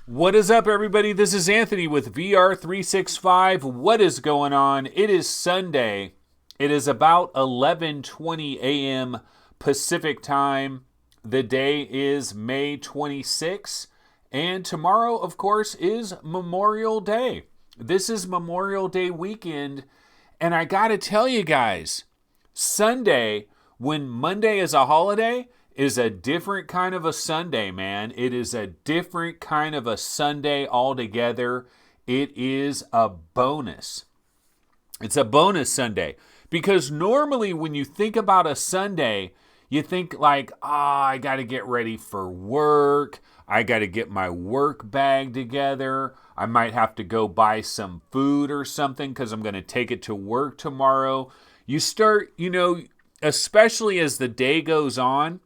What is up, everybody? This is Anthony with VR 365. What is going on? It is Sunday. It is about 11:20 a.m. Pacific time. The day is May 26th, and tomorrow, of course, is Memorial Day. This is Memorial Day weekend, and I gotta tell you guys, Sunday, when Monday is a holiday, is a different kind of a Sunday, man. It is a different kind of a Sunday altogether. It is a bonus. It's a bonus Sunday. Because normally when you think about a Sunday, you think like, I got to get ready for work. I got to get my work bag together. I might have to go buy some food or something because I'm going to take it to work tomorrow. You start, especially as the day goes on,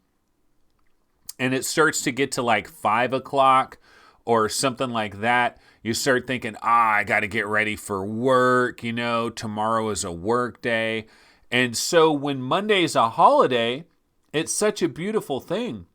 and it starts to get to like 5 o'clock or something like that, you start thinking, I got to get ready for work. Tomorrow is a work day. And so when Monday's a holiday, it's such a beautiful thing.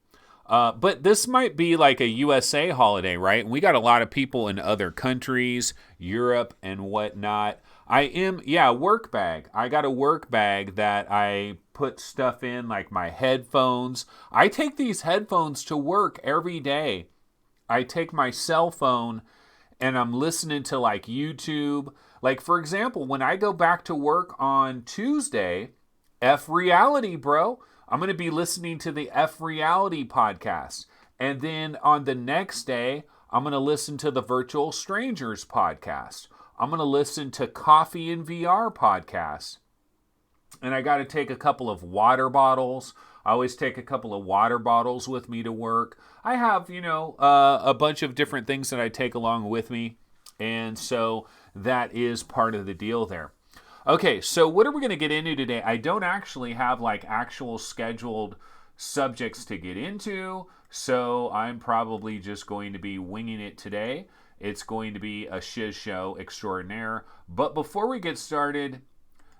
But this might be like a USA holiday, right? And we got a lot of people in other countries, Europe and whatnot. Work bag. I got a work bag that I put stuff in, like my headphones. I take these headphones to work every day. I take my cell phone and I'm listening to like YouTube. Like, for example, when I go back to work on Tuesday, F Reality, bro, I'm going to be listening to the F Reality podcast. And then on the next day, I'm going to listen to the Virtual Strangers podcast. I'm going to listen to Coffee and VR podcasts. And I got to take a couple of water bottles. I always take a couple of water bottles with me to work. I have, a bunch of different things that I take along with me. And so that is part of the deal there. Okay, so what are we going to get into today? I don't actually have like actual scheduled subjects to get into. So I'm probably just going to be winging it today. It's going to be a shiz show extraordinaire. But before we get started,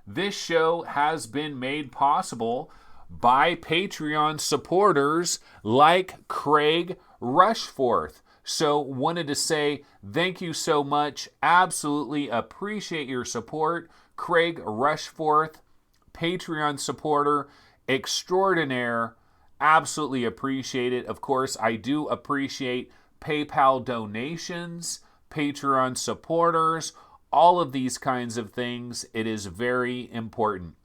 this show has been made possible by Patreon supporters like Craig Rushforth. So wanted to say thank you so much. Absolutely appreciate your support. Craig Rushforth, Patreon supporter extraordinaire. Absolutely appreciate it. Of course, I do appreciate PayPal donations, Patreon supporters, all of these kinds of things. It is very important.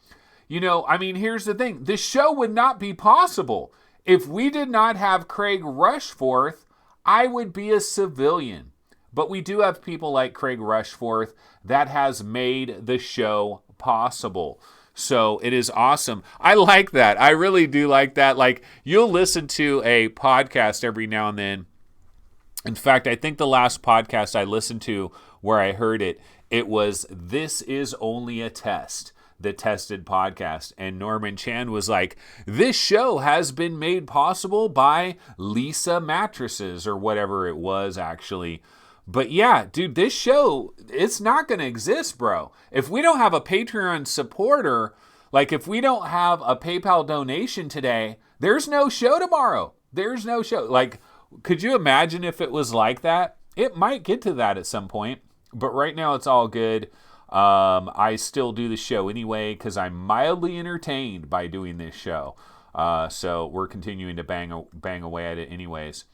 Here's the thing. This show would not be possible if we did not have Craig Rushforth. I would be a civilian. But we do have people like Craig Rushforth that has made the show possible. So it is awesome. I like that. I really do like that. Like, you'll listen to a podcast every now and then. In fact, I think the last podcast I listened to where I heard it, it was This Is Only a Test, the Tested podcast. And Norman Chan was like, this show has been made possible by Lisa Mattresses or whatever it was actually. But yeah, dude, this show, it's not going to exist, bro. If we don't have a Patreon supporter, like if we don't have a PayPal donation today, there's no show tomorrow. There's no show. Like, could you imagine if it was like that? It might get to that at some point, but right now it's all good. I still do the show anyway because I'm mildly entertained by doing this show. So we're continuing to bang away at it anyways.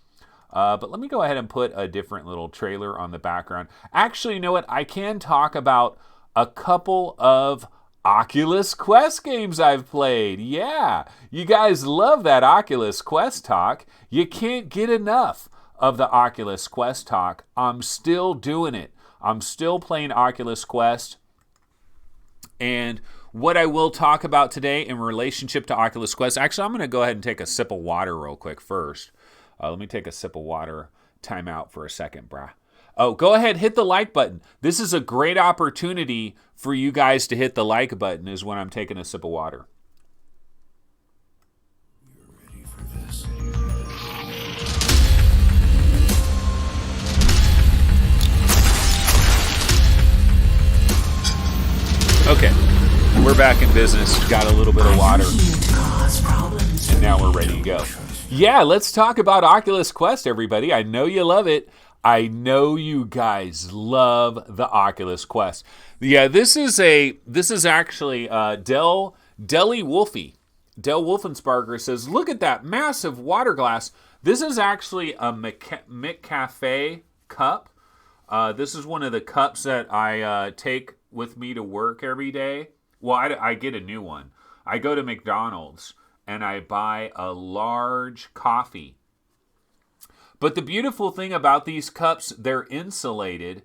But let me go ahead and put a different little trailer on the background. Actually, you know what? I can talk about a couple of Oculus Quest games I've played. Yeah, you guys love that Oculus Quest talk. You can't get enough of the Oculus Quest talk. I'm still doing it. I'm still playing Oculus Quest. And what I will talk about today in relationship to Oculus Quest, actually, I'm going to go ahead and take a sip of water real quick first. Let me take a sip of water. Time out for a second, brah. Oh, go ahead, hit the like button. This is a great opportunity for you guys to hit the like button is when I'm taking a sip of water. You're ready for this. Okay, we're back in business. Got a little bit of water. And now we're ready to go. Yeah, let's talk about Oculus Quest, everybody. I know you love it. I know you guys love the Oculus Quest. Yeah, this is actually Deli Wolfie. Del Wolfensparker says, "Look at that massive water glass. This is actually a McCafe cup. This is one of the cups that I take with me to work every day. Well, I get a new one. I go to McDonald's and I buy a large coffee. But the beautiful thing about these cups, they're insulated,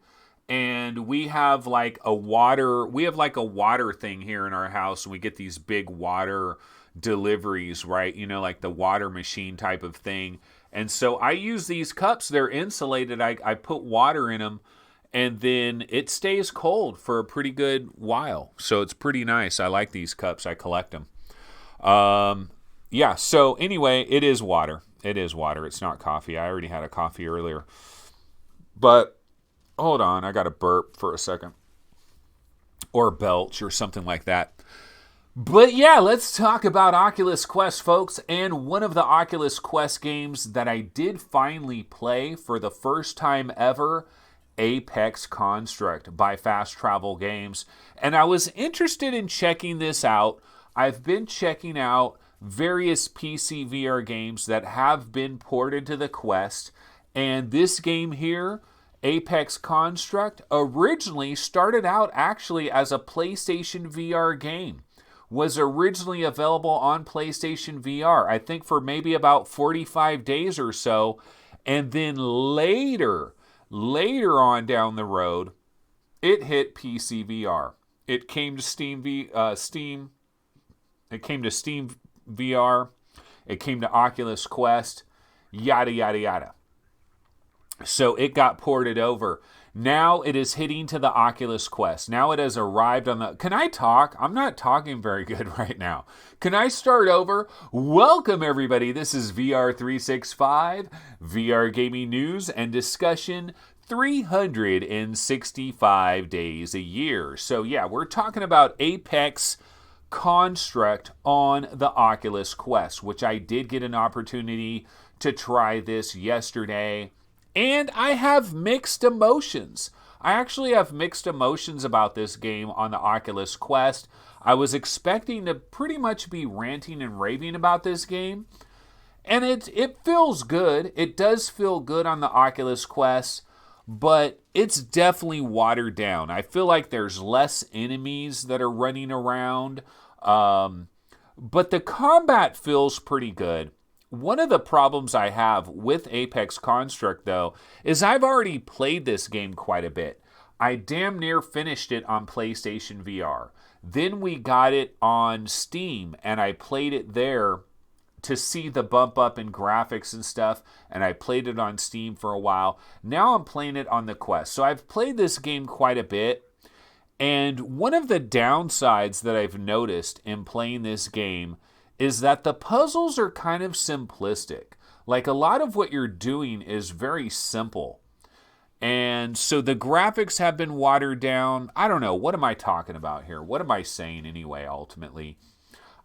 and we have like a water thing here in our house, and we get these big water deliveries, right? You know, like the water machine type of thing. And so I use these cups. They're insulated. I put water in them, and then it stays cold for a pretty good while. So it's pretty nice. I like these cups. I collect them. Yeah, so anyway, it is water. It is water. It's not coffee. I already had a coffee earlier. But hold on, I got to burp for a second. Or belch or something like that. But yeah, let's talk about Oculus Quest, folks. And one of the Oculus Quest games that I did finally play for the first time ever, Apex Construct by Fast Travel Games. And I was interested in checking this out. I've been checking out various PC VR games that have been ported to the Quest. And this game here, Apex Construct, originally started out actually as a PlayStation VR game. Was originally available on PlayStation VR, I think for maybe about 45 days or so. And then later on down the road, it hit PC VR. It came to Steam VR. It came to Oculus Quest. Yada, yada, yada. So it got ported over. Now it is hitting to the Oculus Quest. Now it has arrived on the... Can I talk? I'm not talking very good right now. Can I start over? Welcome, everybody. This is VR 365, VR gaming news and discussion 365 days a year. So yeah, we're talking about Apex Construct on the Oculus Quest, which I did get an opportunity to try this yesterday. And I have mixed emotions. I actually have mixed emotions about this game on the Oculus Quest. I was expecting to pretty much be ranting and raving about this game. And it feels good. It does feel good on the Oculus Quest. But it's definitely watered down. I feel like there's less enemies that are running around. But the combat feels pretty good. One of the problems I have with Apex Construct, though, is I've already played this game quite a bit. I damn near finished it on PlayStation VR. Then we got it on Steam, and I played it there to see the bump up in graphics and stuff, and I played it on Steam for a while. Now I'm playing it on the Quest. So I've played this game quite a bit, and one of the downsides that I've noticed in playing this game is that the puzzles are kind of simplistic. Like, a lot of what you're doing is very simple. And so the graphics have been watered down. I don't know. What am I talking about here? What am I saying anyway, ultimately?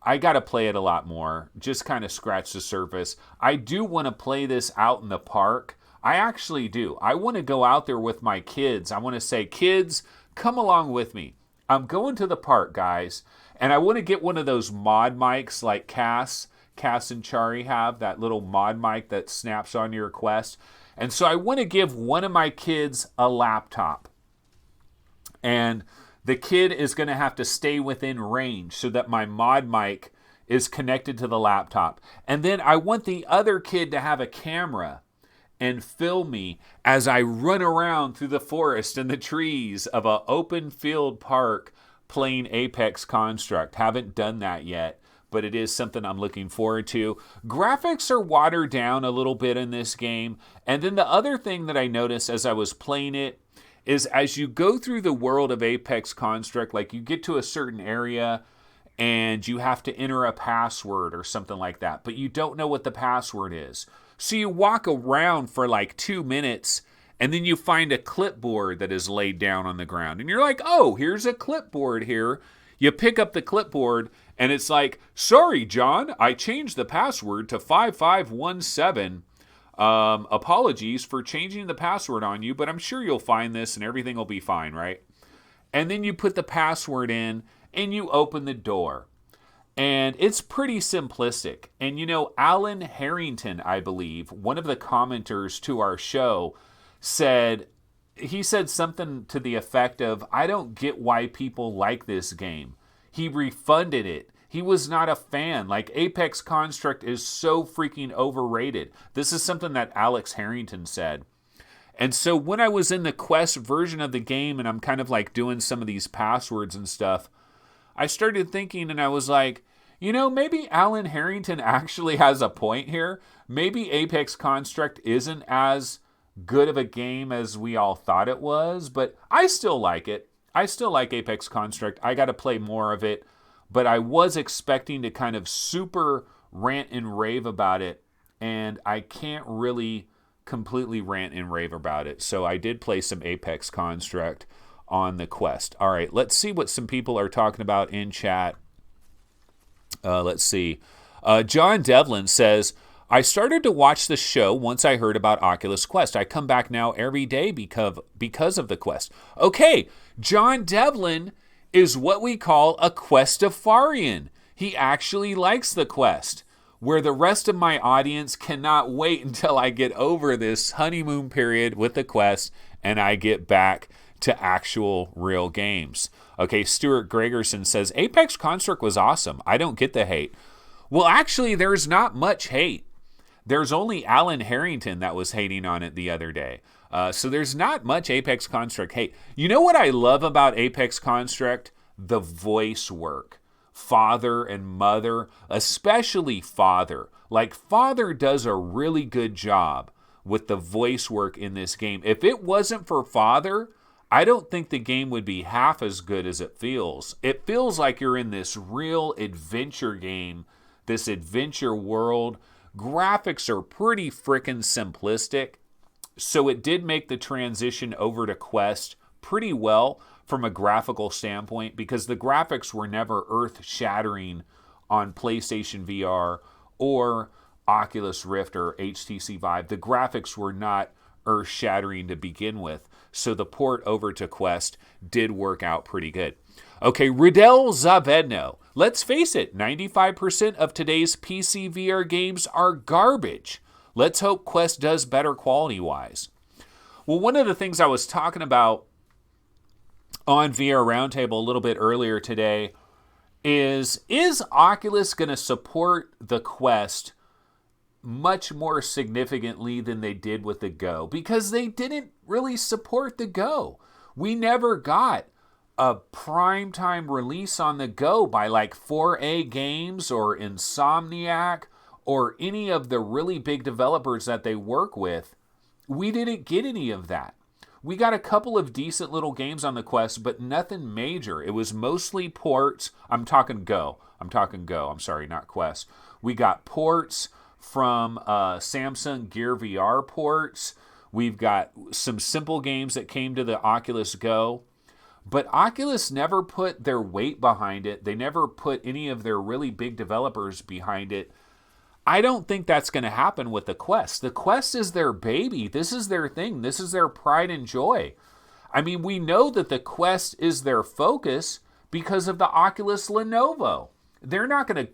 I got to play it a lot more. Just kind of scratch the surface. I do want to play this out in the park. I actually do. I want to go out there with my kids. I want to say, kids, come along with me. I'm going to the park, guys. And I want to get one of those mod mics like Cass and Chari have, that little mod mic that snaps on your Quest. And so I want to give one of my kids a laptop. And the kid is going to have to stay within range so that my mod mic is connected to the laptop. And then I want the other kid to have a camera and film me as I run around through the forest and the trees of an open field park playing Apex Construct. Haven't done that yet, but it is something I'm looking forward to. Graphics are watered down a little bit in this game. And then the other thing that I noticed as I was playing it is as you go through the world of Apex Construct, like you get to a certain area and you have to enter a password or something like that, but you don't know what the password is. So you walk around for like 2 minutes, and then you find a clipboard that is laid down on the ground. And you're like, oh, here's a clipboard here. You pick up the clipboard, and it's like, sorry, John, I changed the password to 5517. apologies for changing the password on you, but I'm sure you'll find this and everything will be fine, right? And then you put the password in and you open the door. And it's pretty simplistic. And Alan Harrington, I believe, one of the commenters to our show, said something to the effect of, I don't get why people like this game. He refunded it. He was not a fan. Like, Apex Construct is so freaking overrated. This is something that Alex Harrington said. And so when I was in the Quest version of the game and I'm kind of like doing some of these passwords and stuff, I started thinking and I was like, maybe Alan Harrington actually has a point here. Maybe Apex Construct isn't as good of a game as we all thought it was, but I still like it. I still like Apex Construct. I got to play more of it. But I was expecting to kind of super rant and rave about it, and I can't really completely rant and rave about it. So I did play some Apex Construct on the Quest. All right, let's see what some people are talking about in chat. Let's see. John Devlin says, I started to watch the show once I heard about Oculus Quest. I come back now every day because of the Quest. Okay, John Devlin is what we call a Questafarian. He actually likes the Quest, where the rest of my audience cannot wait until I get over this honeymoon period with the Quest and I get back to actual real games. Okay, Stuart Gregerson says, Apex Construct was awesome. I don't get the hate. Well, actually, there's not much hate. There's only Alan Harrington that was hating on it the other day. So there's not much Apex Construct hate. You know what I love about Apex Construct? The voice work. Father and Mother, especially Father. Like, Father does a really good job with the voice work in this game. If it wasn't for Father, I don't think the game would be half as good as it feels. It feels like you're in this real adventure game, this adventure world. Graphics are pretty frickin' simplistic. So it did make the transition over to Quest pretty well from a graphical standpoint, because the graphics were never earth-shattering on PlayStation VR or Oculus Rift or HTC Vive. The graphics were not earth-shattering to begin with, so the port over to Quest did work out pretty good. Okay, Riddell Zavedno. Let's face it, 95% of today's PC VR games are garbage. Let's hope Quest does better quality-wise. Well, one of the things I was talking about on VR Roundtable a little bit earlier today is Oculus going to support the Quest much more significantly than they did with the Go? Because they didn't really support the Go. We never got a primetime release on the Go by like 4A Games or Insomniac or any of the really big developers that they work with. We didn't get any of that. We got a couple of decent little games on the Quest, but nothing major. It was mostly ports. I'm talking Go. I'm sorry, not Quest. We got ports from Samsung Gear VR ports. We've got some simple games that came to the Oculus Go. But Oculus never put their weight behind it. They never put any of their really big developers behind it. I don't think that's going to happen with the Quest. The Quest is their baby. This is their thing. This is their pride and joy. I mean, we know that the Quest is their focus because of the Oculus Lenovo. They're not going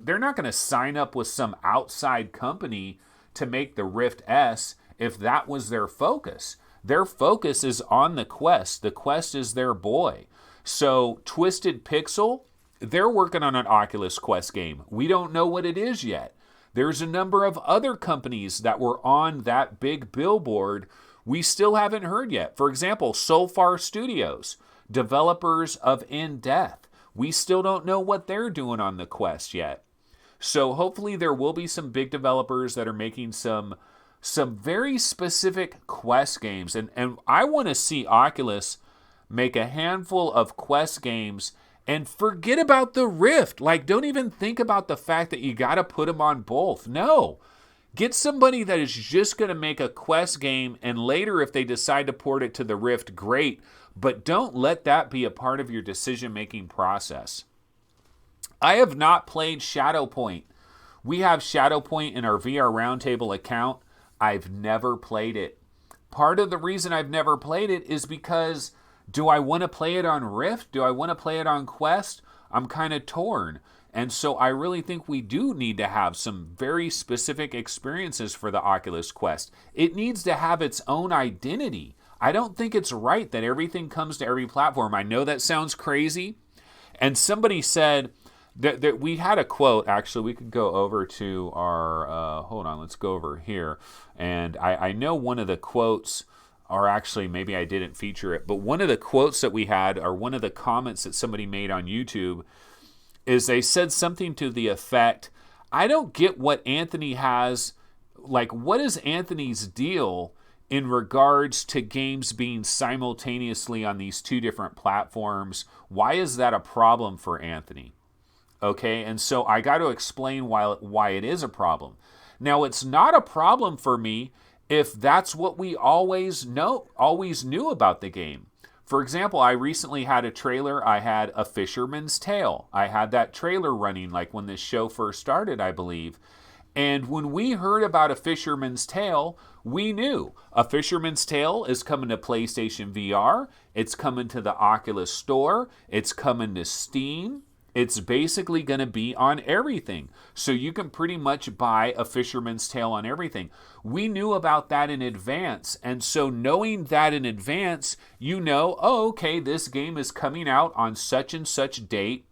to sign up with some outside company to make the Rift S if that was their focus. Their focus is on the Quest. The Quest is their boy. So Twisted Pixel, they're working on an Oculus Quest game. We don't know what it is yet. There's a number of other companies that were on that big billboard we still haven't heard yet. For example, Solfar Studios, developers of In Death. We still don't know what they're doing on the Quest yet. So hopefully there will be some big developers that are making some very specific Quest games. And I want to see Oculus make a handful of Quest games and forget about the Rift. Like, don't even think about the fact that you got to put them on both. No. Get somebody that is just going to make a Quest game, and later if they decide to port it to the Rift, great. But don't let that be a part of your decision-making process. I have not played Shadowpoint. We have Shadowpoint in our VR Roundtable account. I've never played it. Part of the reason I've never played it is because do I want to play it on Rift? Do I want to play it on Quest? I'm kind of torn. And so I really think we do need to have some very specific experiences for the Oculus Quest. It needs to have its own identity. I don't think it's right that everything comes to every platform. I know that sounds crazy. And somebody said that we had a quote, actually. We could go over to our, hold on, let's go over here. And I know one of the quotes, or actually maybe I didn't feature it, but one of the quotes that we had, or one of the comments that somebody made on YouTube, is they said something to the effect, I don't get what Anthony has, like what is Anthony's deal in regards to games being simultaneously on these two different platforms? Why is that a problem for Anthony? Okay, and so I got to explain why it is a problem. Now, it's not a problem for me if that's what we always knew about the game. For example, I recently had a trailer. I had A Fisherman's Tale. I had that trailer running like when this show first started, I believe. And when we heard about A Fisherman's Tale, we knew A Fisherman's Tale is coming to PlayStation VR. It's coming to the Oculus Store. It's coming to Steam. It's basically going to be on everything. So you can pretty much buy A Fisherman's Tale on everything. We knew about that in advance. And so knowing that in advance, you know, oh, okay, this game is coming out on such and such date,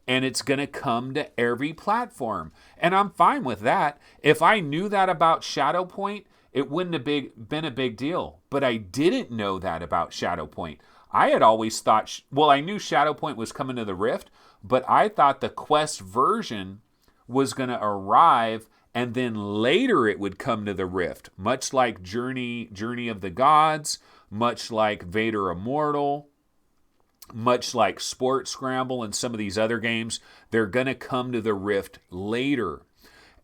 and it's going to come to every platform. And I'm fine with that. If I knew that about Shadowpoint, it wouldn't have been a big deal. But I didn't know that about Shadowpoint. I had always thought, I knew Shadowpoint was coming to the Rift, but I thought the Quest version was going to arrive and then later it would come to the Rift. Much like Journey of the Gods, much like Vader Immortal, much like Sport Scramble and some of these other games, they're going to come to the Rift later.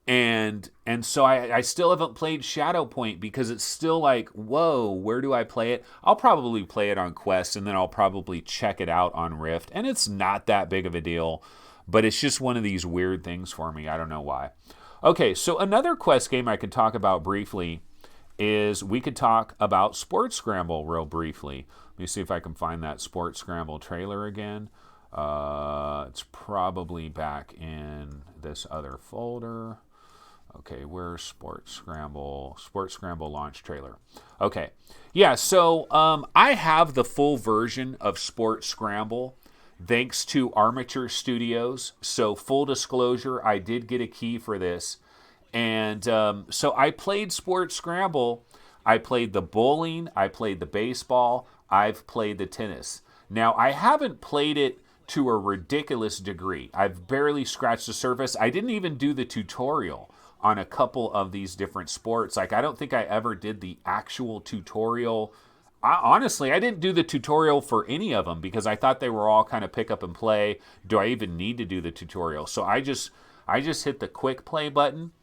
And so I still haven't played Shadowpoint because it's still like, whoa, where do I play it? I'll probably play it on Quest and then I'll probably check it out on Rift. And it's not that big of a deal, but it's just one of these weird things for me. I don't know why. Okay, so another Quest game I could talk about briefly is we could talk about Sports Scramble real briefly. Let me see if I can find that Sports Scramble trailer again. It's probably back in this other folder. Okay, where's Sports Scramble? Sports Scramble launch trailer. Okay, yeah, so I have the full version of Sports Scramble thanks to Armature Studios. So full disclosure, I did get a key for this. And so I played Sports Scramble. I played the bowling. I played the baseball. I've played the tennis. Now, I haven't played it to a ridiculous degree. I've barely scratched the surface. I didn't even do the tutorial on a couple of these different sports. Like, I don't think I ever did the actual tutorial. Honestly, I didn't do the tutorial for any of them because I thought they were all kind of pick up and play. Do I even need to do the tutorial? So I just hit the quick play button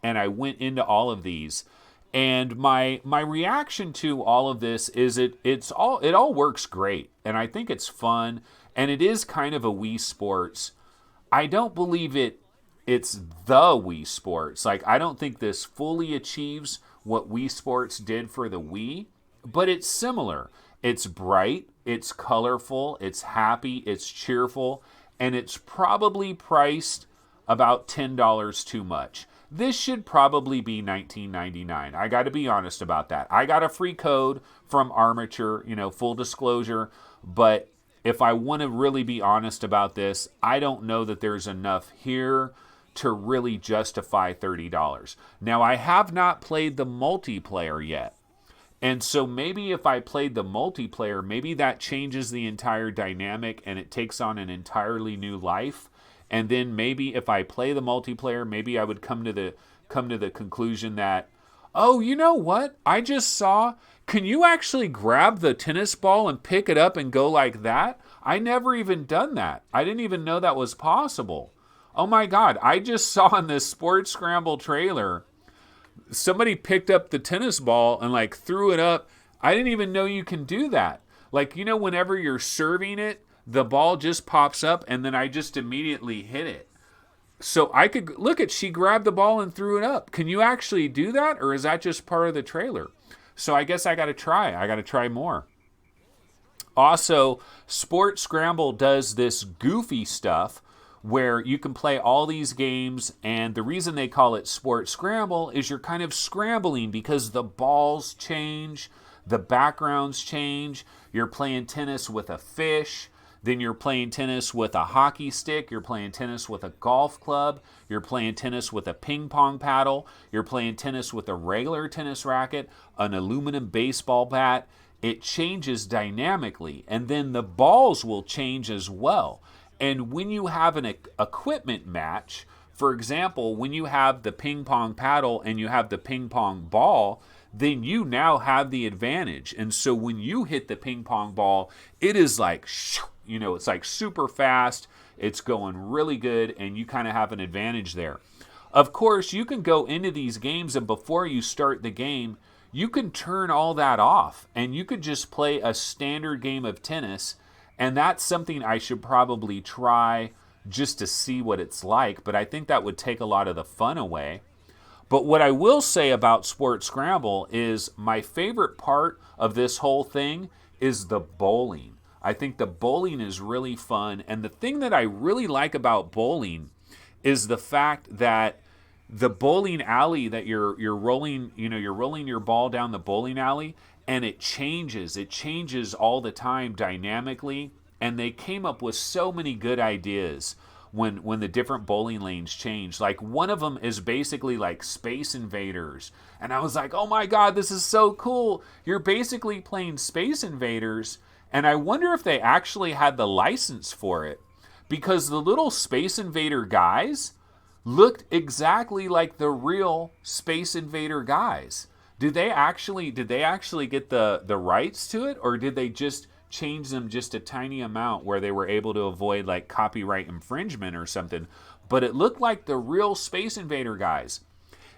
and I went into all of these. And my reaction to all of this is it all works great. And I think it's fun. And it is kind of a Wii Sports. I don't believe it's the Wii Sports. Like, I don't think this fully achieves what Wii Sports did for the Wii, but it's similar. It's bright, it's colorful, it's happy, it's cheerful, and it's probably priced about $10 too much. This should probably be $19.99. I got to be honest about that. I got a free code from Armature, full disclosure, but if I want to really be honest about this, I don't know that there's enough here to really justify $30. Now, I have not played the multiplayer yet. And so maybe if I played the multiplayer, maybe that changes the entire dynamic and it takes on an entirely new life. And then maybe if I play the multiplayer, maybe I would come to the conclusion that, oh, you know what? I just saw, can you actually grab the tennis ball and pick it up and go like that? I never even done that. I didn't even know that was possible. Oh my God, I just saw in this Sports Scramble trailer, somebody picked up the tennis ball and like threw it up. I didn't even know you can do that. Like, whenever you're serving it, the ball just pops up and then I just immediately hit it. So I could look at, she grabbed the ball and threw it up. Can you actually do that? Or is that just part of the trailer? So I guess I got to try. I got to try more. Also, Sport Scramble does this goofy stuff where you can play all these games, and the reason they call it Sport Scramble is you're kind of scrambling because the balls change, the backgrounds change. You're playing tennis with a fish, then you're playing tennis with a hockey stick, you're playing tennis with a golf club, you're playing tennis with a ping pong paddle, you're playing tennis with a regular tennis racket, an aluminum baseball bat. It changes dynamically, and then the balls will change as well. And when you have an equipment match, for example, when you have the ping pong paddle and you have the ping pong ball, then you now have the advantage. And so when you hit the ping pong ball, it is like, it's like super fast, it's going really good, and you kind of have an advantage there. Of course, you can go into these games, and before you start the game, you can turn all that off, and you could just play a standard game of tennis, and that's something I should probably try just to see what it's like, but I think that would take a lot of the fun away. But what I will say about Sport Scramble is my favorite part of this whole thing is the bowling. I think the bowling is really fun, and the thing that I really like about bowling is the fact that the bowling alley that you're rolling, you're rolling your ball down the bowling alley, and it changes all the time dynamically, and they came up with so many good ideas when the different bowling lanes change. Like, one of them is basically like Space Invaders, and I was like, oh my god, this is so cool. You're basically playing Space Invaders, and I wonder if they actually had the license for it, because the little Space Invader guys looked exactly like the real Space Invader guys. Did they actually get the rights to it, or did they just change them just a tiny amount where they were able to avoid like copyright infringement or something? But it looked like the real Space Invader guys.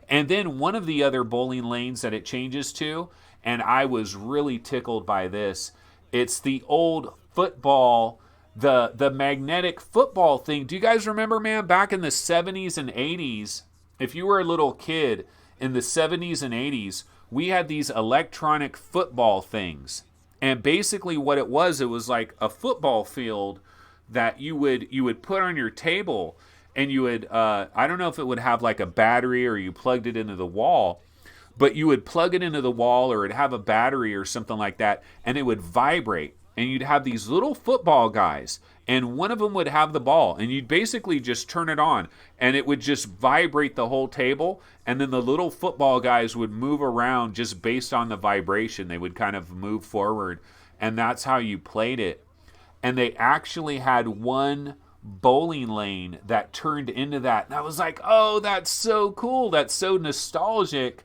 And then one of the other bowling lanes that it changes to, and I was really tickled by this, it's the old football, the magnetic football thing. Do you guys remember, man, back in the 70s and 80s, if you were a little kid in the 70s and 80s, we had these electronic football things. And basically what it was like a football field that you would put on your table, and you would, I don't know if it would have like a battery or you plugged it into the wall, but you would plug it into the wall, or it'd have a battery or something like that, and it would vibrate. And you'd have these little football guys, and one of them would have the ball, and you'd basically just turn it on, and it would just vibrate the whole table, and then the little football guys would move around just based on the vibration. They would kind of move forward, and that's how you played it. And they actually had one bowling lane that turned into that, and I was like, oh, that's so cool. That's so nostalgic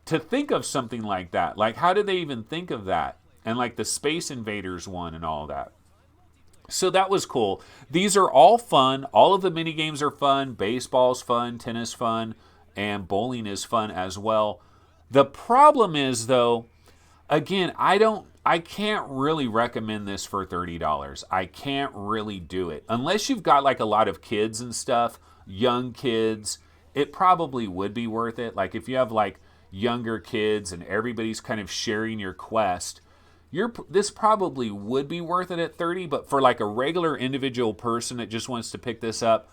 to think of something like that. Like, how did they even think of that? And like the Space Invaders one and all that. So that was cool. These are all fun. All of the mini games are fun. Baseball's fun, tennis fun, and bowling is fun as well. The problem is, though, again, I can't really recommend this for $30. I can't really do it. Unless you've got like a lot of kids and stuff, young kids, it probably would be worth it. Like if you have like younger kids and everybody's kind of sharing your quest, this probably would be worth it at $30, but for like a regular individual person that just wants to pick this up,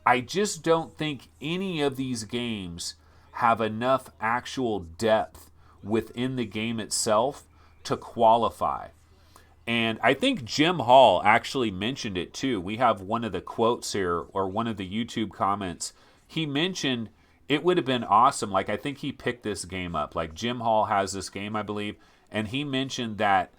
I just don't think any of these games have enough actual depth within the game itself to qualify. And I think Jim Hall actually mentioned it too. We have one of the quotes here, or one of the YouTube comments. He mentioned it would have been awesome. Like, I think he picked this game up. Like, Jim Hall has this game, I believe. And he mentioned that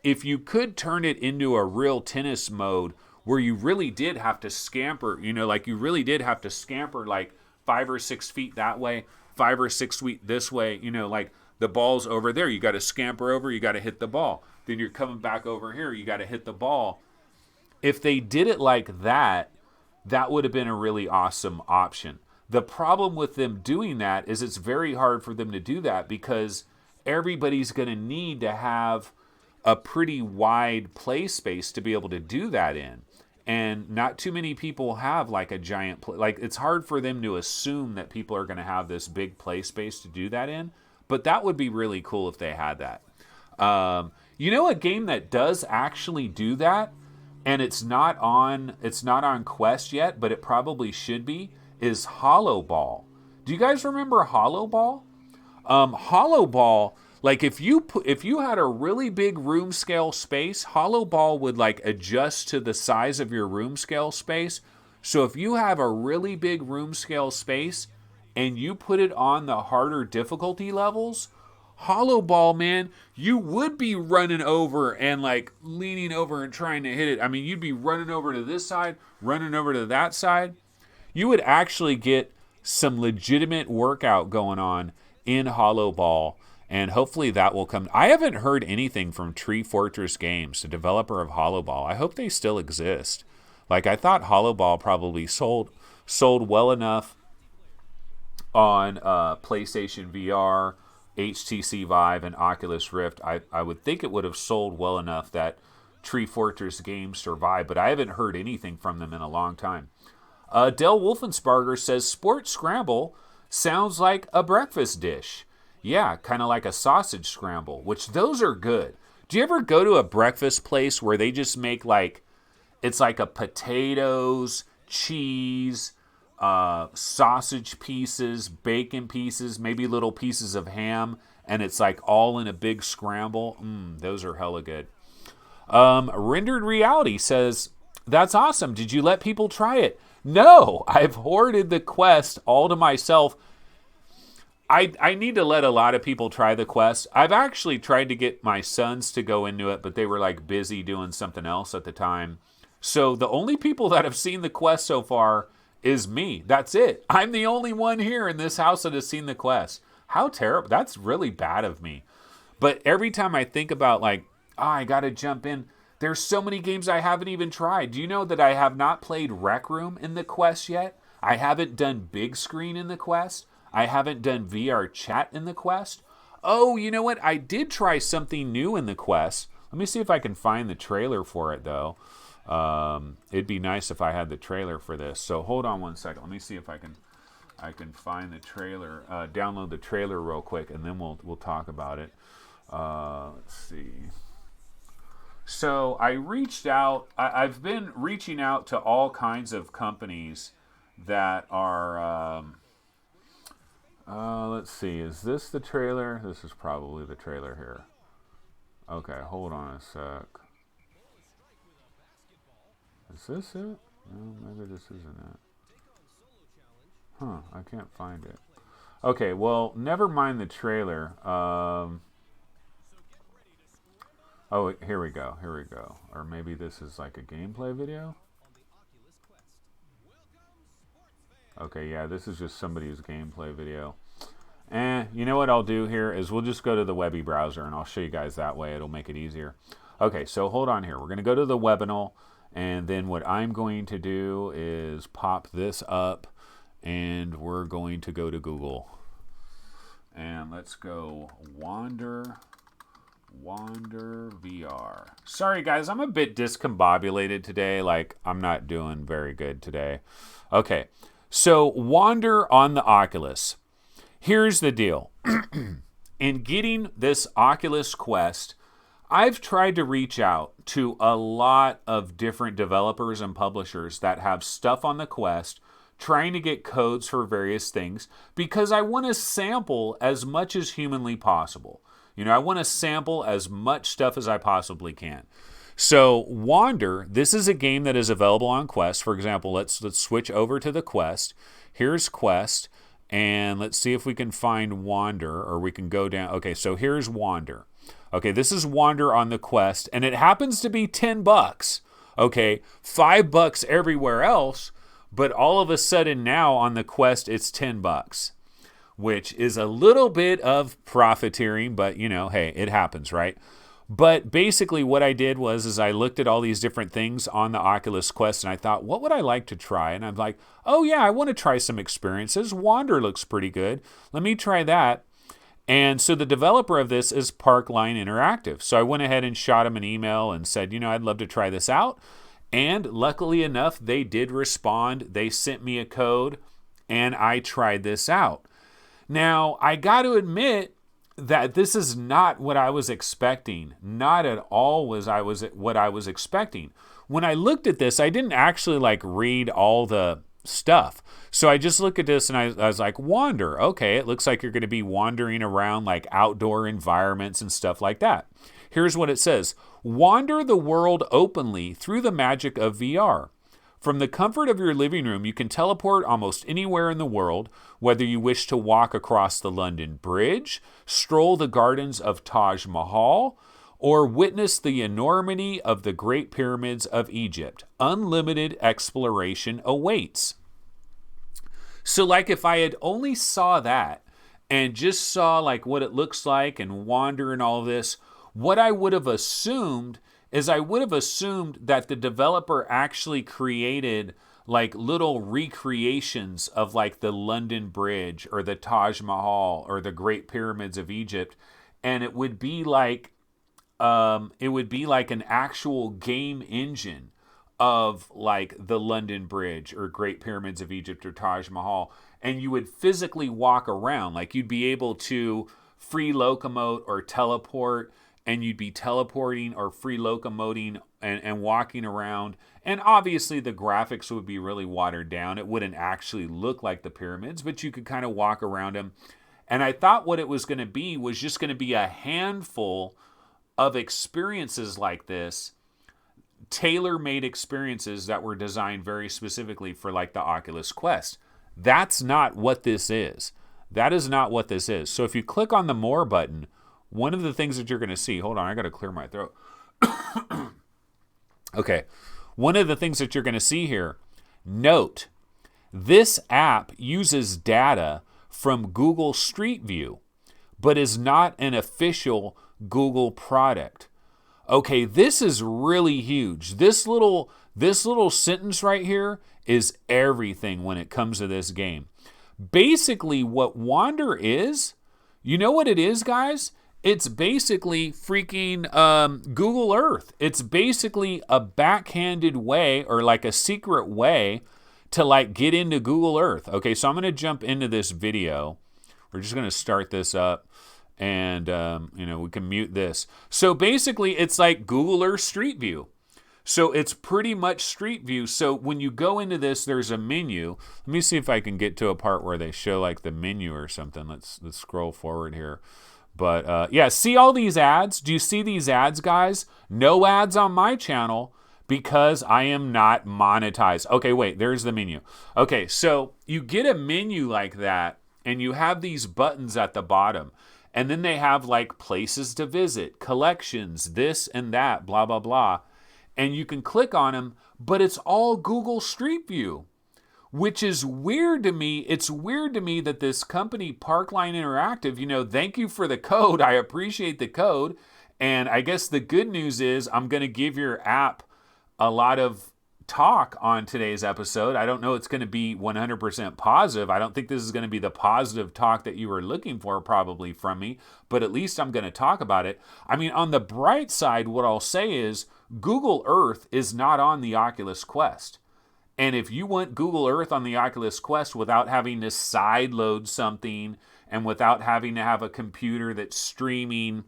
if you could turn it into a real tennis mode where you really did have to scamper, like you really did have to scamper like 5 or 6 feet that way, 5 or 6 feet this way, like the ball's over there, you got to scamper over, you got to hit the ball. Then you're coming back over here, you got to hit the ball. If they did it like that, that would have been a really awesome option. The problem with them doing that is it's very hard for them to do that because everybody's going to need to have a pretty wide play space to be able to do that in. And not too many people have like a giant, like it's hard for them to assume that people are going to have this big play space to do that in. But that would be really cool if they had that. A game that does actually do that, and it's not on Quest yet, but it probably should be, is Hollow Ball. Do you guys remember Hollow Ball? Hollow Ball, like if you had a really big room scale space, Hollow Ball would like adjust to the size of your room scale space. So if you have a really big room scale space and you put it on the harder difficulty levels, Hollow Ball, man, you would be running over and like leaning over and trying to hit it. I mean, you'd be running over to this side, running over to that side. You would actually get some legitimate workout going on in Hollow Ball, and hopefully that will come. I haven't heard anything from Tree Fortress Games, the developer of Hollow Ball. I hope they still exist. Like, I thought Hollow Ball probably sold well enough on PlayStation VR, HTC Vive, and Oculus Rift. I would think it would have sold well enough that Tree Fortress Games survived, but I haven't heard anything from them in a long time. Del Wolfensparger says, Sports Scramble sounds like a breakfast dish. Yeah, kind of like a sausage scramble, which those are good. Do you ever go to a breakfast place where they just make like, it's like a potatoes, cheese, sausage pieces, bacon pieces, maybe little pieces of ham, and it's like all in a big scramble? Those are hella good. Rendered Reality says, that's awesome. Did you let people try it? No, I've hoarded the Quest all to myself. I need to let a lot of people try the Quest. I've actually tried to get my sons to go into it, but they were like busy doing something else at the time. So the only people that have seen the Quest so far is me. That's it. I'm the only one here in this house that has seen the Quest. How terrible. That's really bad of me. But every time I think about like, I got to jump in, there's so many games I haven't even tried. Do you know that I have not played Rec Room in the Quest yet? I haven't done Big Screen in the Quest. I haven't done VR Chat in the Quest. Oh, you know what? I did try something new in the Quest. Let me see if I can find the trailer for it, though. It'd be nice if I had the trailer for this. So hold on one second. Let me see if I can find the trailer. Download the trailer real quick, and then we'll talk about it. Let's see. So I reached out. I've been reaching out to all kinds of companies that are. Let's see. Is this the trailer? This is probably the trailer here. Okay, hold on a sec. Is this it? No, maybe this isn't it. Huh, I can't find it. Okay, well, never mind the trailer. Oh, here we go. Or maybe this is like a gameplay video? Okay, yeah, this is just somebody's gameplay video. You know what I'll do here is we'll just go to the Webby browser and I'll show you guys that way. It'll make it easier. Okay, so hold on here. We're going to go to the Webinal, and then what I'm going to do is pop this up, and we're going to go to Google. And let's go Wander VR. Sorry guys, I'm a bit discombobulated today. Like, I'm not doing very good today. Okay, so Wander on the Oculus. Here's the deal. In getting this Oculus Quest, I've tried to reach out to a lot of different developers and publishers that have stuff on the Quest, trying to get codes for various things, because I want to sample as much as humanly possible. You know, I want to sample as much stuff as I possibly can. So Wander, this is a game that is available on Quest. For example, let's switch over to the Quest. Here's Quest, and let's see if we can find Wander, or we can go down. Okay, so here's Wander. Okay, this is Wander on the Quest, and it happens to be $10. Okay, $5 everywhere else, but all of a sudden now on the Quest it's $10, which is a little bit of profiteering, but you know, hey, it happens, right? But basically what I did was I looked at all these different things on the Oculus Quest, and I thought, what would I like to try? And I'm like, oh yeah, I want to try some experiences. Wander looks pretty good. Let me try that. And so the developer of this is Parkline Interactive. So I went ahead and shot him an email and said, you know, I'd love to try this out. And luckily enough, they did respond. They sent me a code, and I tried this out. Now, I got to admit that this is not what I was expecting. Not at all what I was expecting. When I looked at this, I didn't actually like read all the stuff. So I just looked at this and I was like, wander. Okay, it looks like you're going to be wandering around like outdoor environments and stuff like that. Here's what it says. Wander the world openly through the magic of VR. From the comfort of your living room, you can teleport almost anywhere in the world, whether you wish to walk across the London Bridge, stroll the gardens of Taj Mahal, or witness the enormity of the Great Pyramids of Egypt. Unlimited exploration awaits. So like if I had only saw that and just saw like what it looks like and wander and all this, what I would have assumed is I would have assumed that the developer actually created like little recreations of like the London Bridge or the Taj Mahal or the Great Pyramids of Egypt, and it would be like an actual game engine of like the London Bridge or Great Pyramids of Egypt or Taj Mahal, and you would physically walk around. Like you'd be able to free locomote or teleport, and you'd be teleporting or free locomoting and walking around. And obviously the graphics would be really watered down. It wouldn't actually look like the pyramids, but you could kind of walk around them. And I thought what it was going to be was just going to be a handful of experiences like this, tailor-made experiences that were designed very specifically for like the Oculus Quest. That's not what this is. That is not what this is. So if you click on the More button, one of the things that you're going to see, hold on, I got to clear my throat. Okay. One of the things that you're going to see here, note, this app uses data from Google Street View, but is not an official Google product. Okay, this is really huge. This little sentence right here is everything when it comes to this game. Basically, what Wander is, you know what it is, guys? It's basically freaking Google Earth. It's basically a backhanded way or like a secret way to like get into Google Earth. Okay, so I'm going to jump into this video. We're just going to start this up. And, we can mute this. So basically, it's like Google Earth Street View. So it's pretty much Street View. So when you go into this, there's a menu. Let me see if I can get to a part where they show like the menu or something. Let's scroll forward here. But yeah, see all these ads? Do you see these ads, guys? No ads on my channel because I am not monetized. Okay, wait, there's the menu. Okay, so you get a menu like that, and you have these buttons at the bottom. And then they have like places to visit, collections, this and that, blah, blah, blah. And you can click on them, but it's all Google Street View, which is weird to me. It's weird to me that this company, Parkline Interactive, thank you for the code. I appreciate the code. And I guess the good news is I'm going to give your app a lot of talk on today's episode. I don't know it's going to be 100% positive. I don't think this is going to be the positive talk that you were looking for probably from me, but at least I'm going to talk about it. I mean, on the bright side, what I'll say is Google Earth is not on the Oculus Quest. And if you want Google Earth on the Oculus Quest without having to sideload something and without having to have a computer that's streaming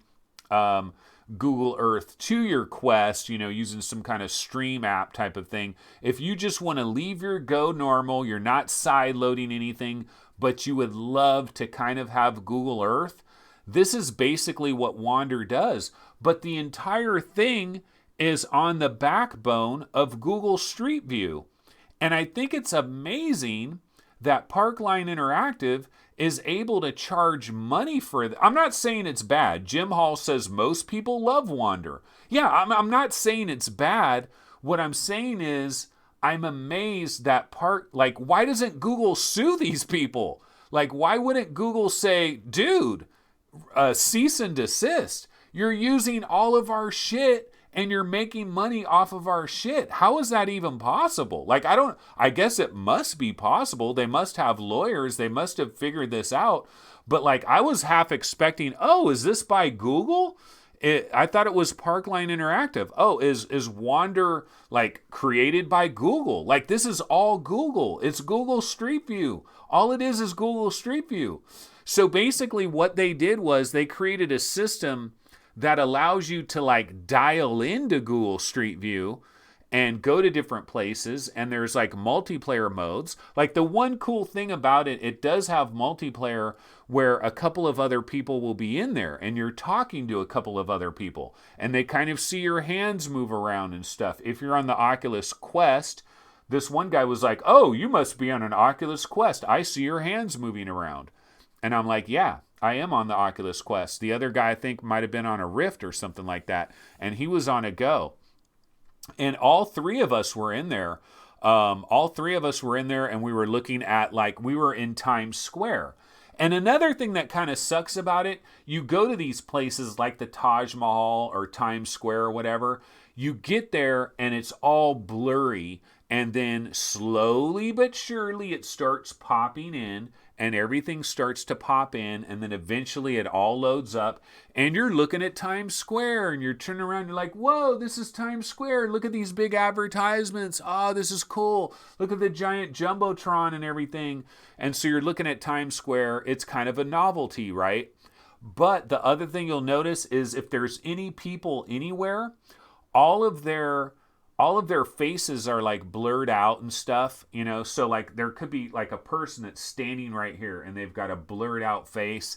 Google Earth to your Quest, using some kind of stream app type of thing. If you just want to leave your Go normal, you're not sideloading anything, but you would love to kind of have Google Earth, this is basically what Wander does. But the entire thing is on the backbone of Google Street View. And I think it's amazing that Parkline Interactive is able to charge money for it. I'm not saying it's bad. Jim Hall says most people love Wander. Yeah, I'm not saying it's bad. What I'm saying is I'm amazed that why doesn't Google sue these people? Like, why wouldn't Google say, dude, cease and desist? You're using all of our shit and you're making money off of our shit. How is that even possible? I guess it must be possible. They must have lawyers. They must have figured this out. But I was half expecting, is this by Google? I thought it was Parkline Interactive. Oh, is Wander like created by Google? Like this is all Google. It's Google Street View. All it is Google Street View. So basically what they did was they created a system that allows you to like dial into Google Street View and go to different places, and there's like multiplayer modes. Like the one cool thing about it, it does have multiplayer where a couple of other people will be in there and you're talking to a couple of other people and they kind of see your hands move around and stuff. If you're on the Oculus Quest, this one guy was like, "Oh, you must be on an Oculus Quest. I see your hands moving around." And I'm like, "Yeah, I am on the Oculus Quest." The other guy I think might have been on a Rift or something like that, and he was on a Go. And all three of us were in there. And we were looking at, like, we were in Times Square. And another thing that kind of sucks about it, you go to these places like the Taj Mahal or Times Square or whatever, you get there and it's all blurry, and then slowly but surely it starts popping in, and everything starts to pop in, and then eventually it all loads up, and you're looking at Times Square, and you're turning around, you're like, "Whoa, this is Times Square. Look at these big advertisements. Oh, this is cool. Look at the giant Jumbotron and everything." And so you're looking at Times Square. It's kind of a novelty, right? But the other thing you'll notice is if there's any people anywhere, all of their faces are like blurred out and stuff, you know. So like there could be like a person that's standing right here and they've got a blurred out face.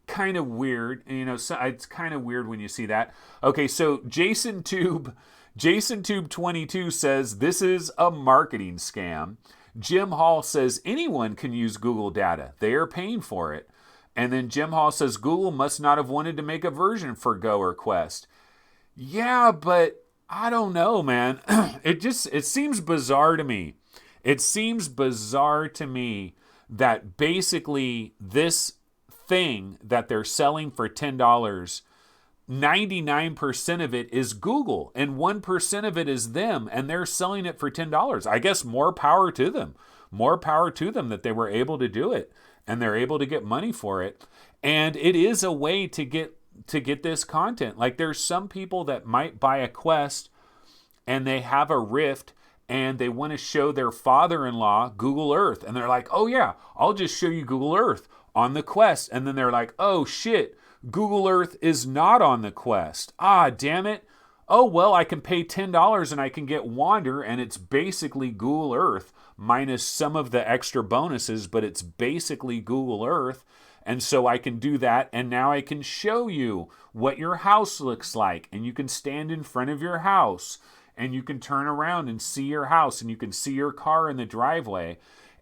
Kind of weird, you know. So it's kind of weird when you see that. Okay, so Jason Tube 22 says this is a marketing scam. Jim Hall says anyone can use Google data. They are paying for it. And then Jim Hall says Google must not have wanted to make a version for Go or Quest. Yeah, but I don't know, man. It seems bizarre to me. It seems bizarre to me that basically this thing that they're selling for $10, 99% of it is Google and 1% of it is them, and they're selling it for $10. I guess more power to them. More power to them that they were able to do it and they're able to get money for it. And it is a way to get this content. Like there's some people that might buy a Quest and they have a Rift and they want to show their father-in-law Google Earth. And they're like, "Oh yeah, I'll just show you Google Earth on the Quest." And then they're like, "Oh shit, Google Earth is not on the Quest. Ah, damn it. Oh, well, I can pay $10 and I can get Wander, and it's basically Google Earth minus some of the extra bonuses, but it's basically Google Earth. And so I can do that, and now I can show you what your house looks like, and you can stand in front of your house, and you can turn around and see your house, and you can see your car in the driveway."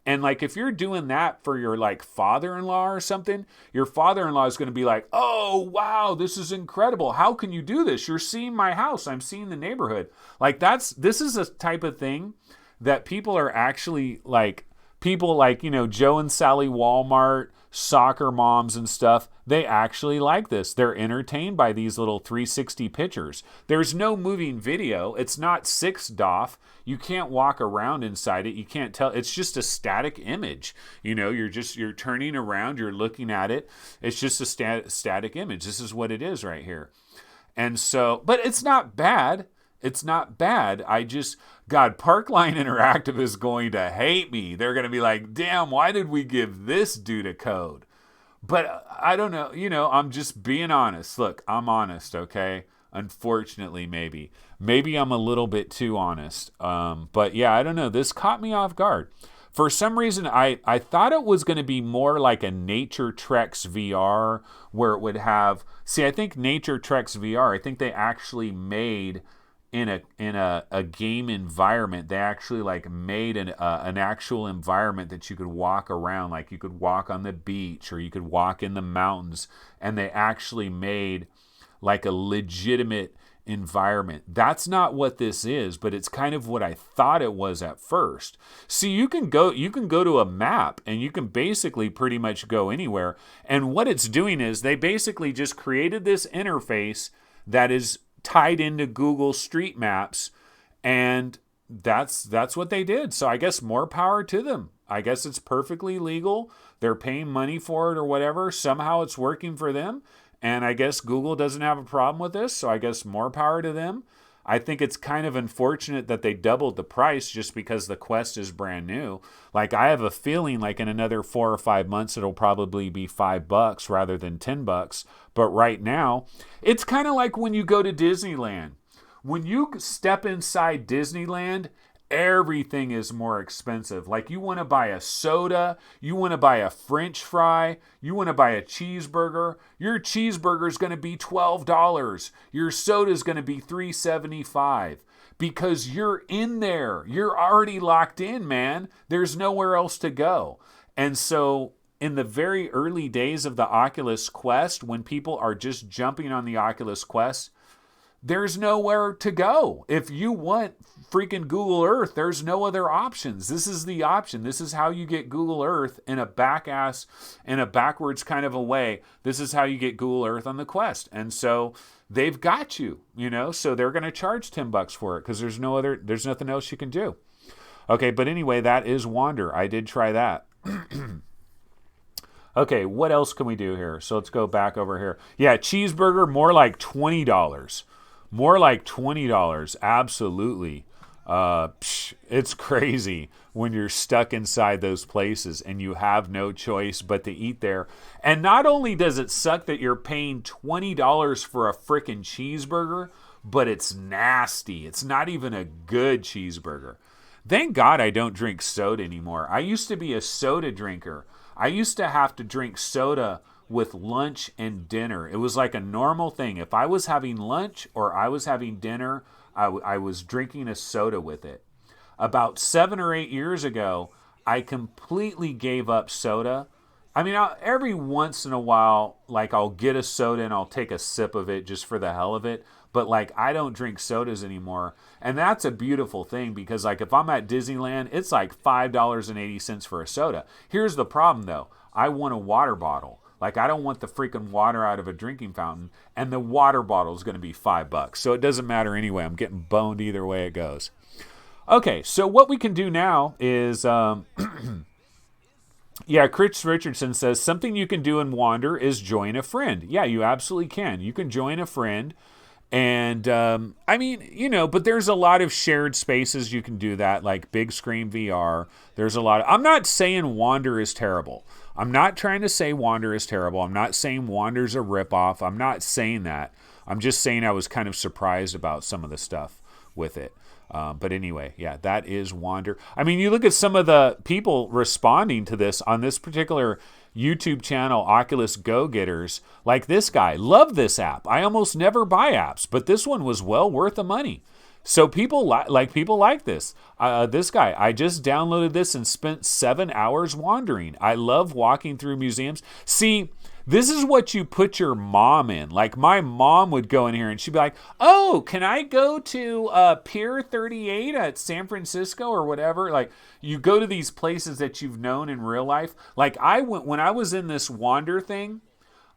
And like if you're doing that for your like father-in-law or something, your father-in-law is going to be like, "Oh, wow, this is incredible. How can you do this? You're seeing my house. I'm seeing the neighborhood." Like this is a type of thing that people are actually like, people like, you know, Joe and Sally Walmart, soccer moms and stuff, they actually like this. They're entertained by these little 360 pictures. There's no moving video. It's not 6 DOF. You can't walk around inside it. You can't tell. It's just a static image. You know, you're turning around, you're looking at it. It's just a static image. This is what it is right here. And so, but it's not bad. It's not bad. God, Parkline Interactive is going to hate me. They're going to be like, "Damn, why did we give this dude a code?" But I don't know. You know, I'm just being honest. Look, I'm honest, okay? Unfortunately, maybe. Maybe I'm a little bit too honest. But yeah, I don't know. This caught me off guard. For some reason, I thought it was going to be more like a Nature Treks VR, where it would have... See, I think Nature Treks VR, I think they actually made... in a game environment, they actually like made an actual environment that you could walk around, like you could walk on the beach or you could walk in the mountains, and they actually made like a legitimate environment. That's not what this is, but it's kind of what I thought it was at first. See, you can go to a map and you can basically pretty much go anywhere, and what it's doing is they basically just created this interface that is tied into Google Street Maps, and that's what they did. So I guess more power to them. I guess it's perfectly legal. They're paying money for it or whatever. Somehow it's working for them, And I guess Google doesn't have a problem with this, so I guess more power to them. I think it's kind of unfortunate that they doubled the price just because the Quest is brand new. Like, I have a feeling like in another 4 or 5 months it'll probably be $5 rather than $10. But right now, it's kind of like when you go to Disneyland. When you step inside Disneyland, everything is more expensive. Like, you want to buy a soda, you want to buy a French fry, you want to buy a cheeseburger. Your cheeseburger is going to be $12. Your soda is going to be $3.75 because you're in there. You're already locked in, man. There's nowhere else to go. And so in the very early days of the Oculus Quest, when people are just jumping on the Oculus Quest, there's nowhere to go. If you want freaking Google Earth, there's no other options. This is the option. This is how you get Google Earth in a backwards kind of a way. This is how you get Google Earth on the Quest. And so they've got you, so they're going to charge $10 for it because there's nothing else you can do. Okay, but anyway, that is Wander. I did try that. Okay, what else can we do here? So let's go back over here. Yeah, cheeseburger, more like $20. More like $20, absolutely. It's crazy when you're stuck inside those places and you have no choice but to eat there. And not only does it suck that you're paying $20 for a frickin' cheeseburger, but it's nasty. It's not even a good cheeseburger. Thank God I don't drink soda anymore. I used to be a soda drinker. I used to have to drink soda with lunch and dinner. It was like a normal thing. If I was having lunch or I was having dinner, I was drinking a soda with it. About 7 or 8 years ago, I completely gave up soda. I mean, every once in a while, like, I'll get a soda and I'll take a sip of it just for the hell of it. But, like, I don't drink sodas anymore. And that's a beautiful thing because, like, if I'm at Disneyland, it's like $5.80 for a soda. Here's the problem, though. I want a water bottle. Like, I don't want the freaking water out of a drinking fountain, and the water bottle is going to be $5. So it doesn't matter anyway. I'm getting boned either way it goes. Okay, so what we can do now is, yeah, Chris Richardson says, something you can do in Wander is join a friend. Yeah, you absolutely can. You can join a friend. And, I mean, but there's a lot of shared spaces you can do that, like big screen VR. There's a lot of, I'm not saying Wander is terrible. I'm not trying to say Wander is terrible. I'm not saying Wander's a ripoff. I'm not saying that. I'm just saying I was kind of surprised about some of the stuff with it. But anyway, yeah, that is Wander. I mean, you look at some of the people responding to this on this particular YouTube channel, Oculus Go-Getters, like this guy. Love this app. I almost never buy apps, but this one was well worth the money. So people like this. This guy, I just downloaded this and spent 7 hours wandering. I love walking through museums. See, this is what you put your mom in. Like, my mom would go in here and she'd be like, oh, can I go to Pier 38 at San Francisco or whatever? Like, you go to these places that you've known in real life. Like, when I was in this Wander thing,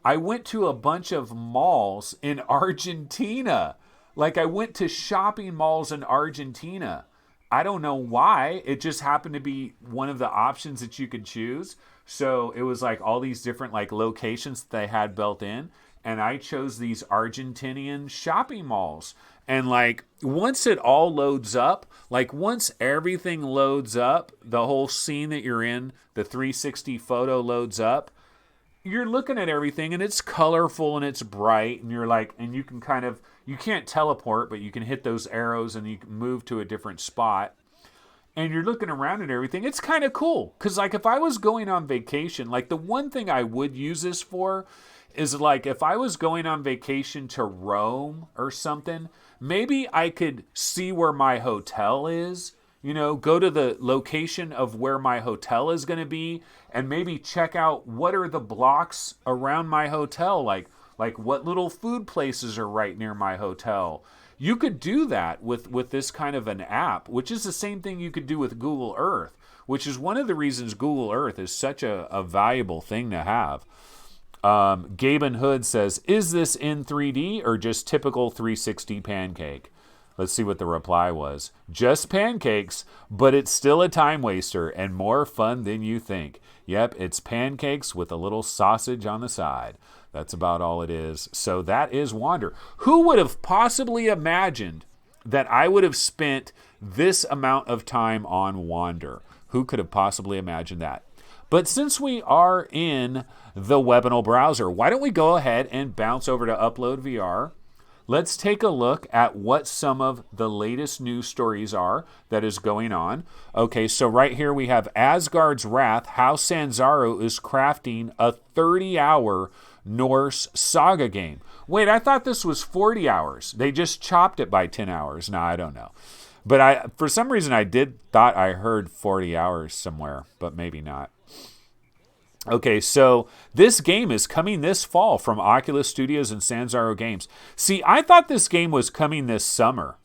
I went to a bunch of malls in Argentina. Like, I went to shopping malls in Argentina. I don't know why. It just happened to be one of the options that you could choose. So it was like all these different like locations that they had built in. And I chose these Argentinian shopping malls. And like once it all loads up, like once everything loads up, the whole scene that you're in, the 360 photo loads up, you're looking at everything and it's colorful and it's bright and you're like, and you can kind of, you can't teleport, but you can hit those arrows and you can move to a different spot. And you're looking around at everything. It's kind of cool. Because like if I was going on vacation, like the one thing I would use this for is like if I was going on vacation to Rome or something, maybe I could see where my hotel is. Go to the location of where my hotel is going to be and maybe check out what are the blocks around my hotel. Like what little food places are right near my hotel. You could do that with this kind of an app, which is the same thing you could do with Google Earth, which is one of the reasons Google Earth is such a valuable thing to have. Gaben Hood says, is this in 3D or just typical 360 pancake? Let's see what the reply was. Just pancakes, but it's still a time waster and more fun than you think. Yep, it's pancakes with a little sausage on the side. That's about all it is. So that is Wander. Who would have possibly imagined that I would have spent this amount of time on Wander? Who could have possibly imagined that? But since we are in the Webinal browser, why don't we go ahead and bounce over to Upload VR? Let's take a look at what some of the latest news stories are that is going on. Okay, so right here we have Asgard's Wrath, how Sanzaro is crafting a 30-hour Norse saga game. Wait, I thought this was 40 hours. They just chopped it by 10 hours. No, I don't know. But for some reason I thought I heard 40 hours somewhere, but maybe not. Okay, so this game is coming this fall from Oculus Studios and Sanzaro Games. See, I thought this game was coming this summer.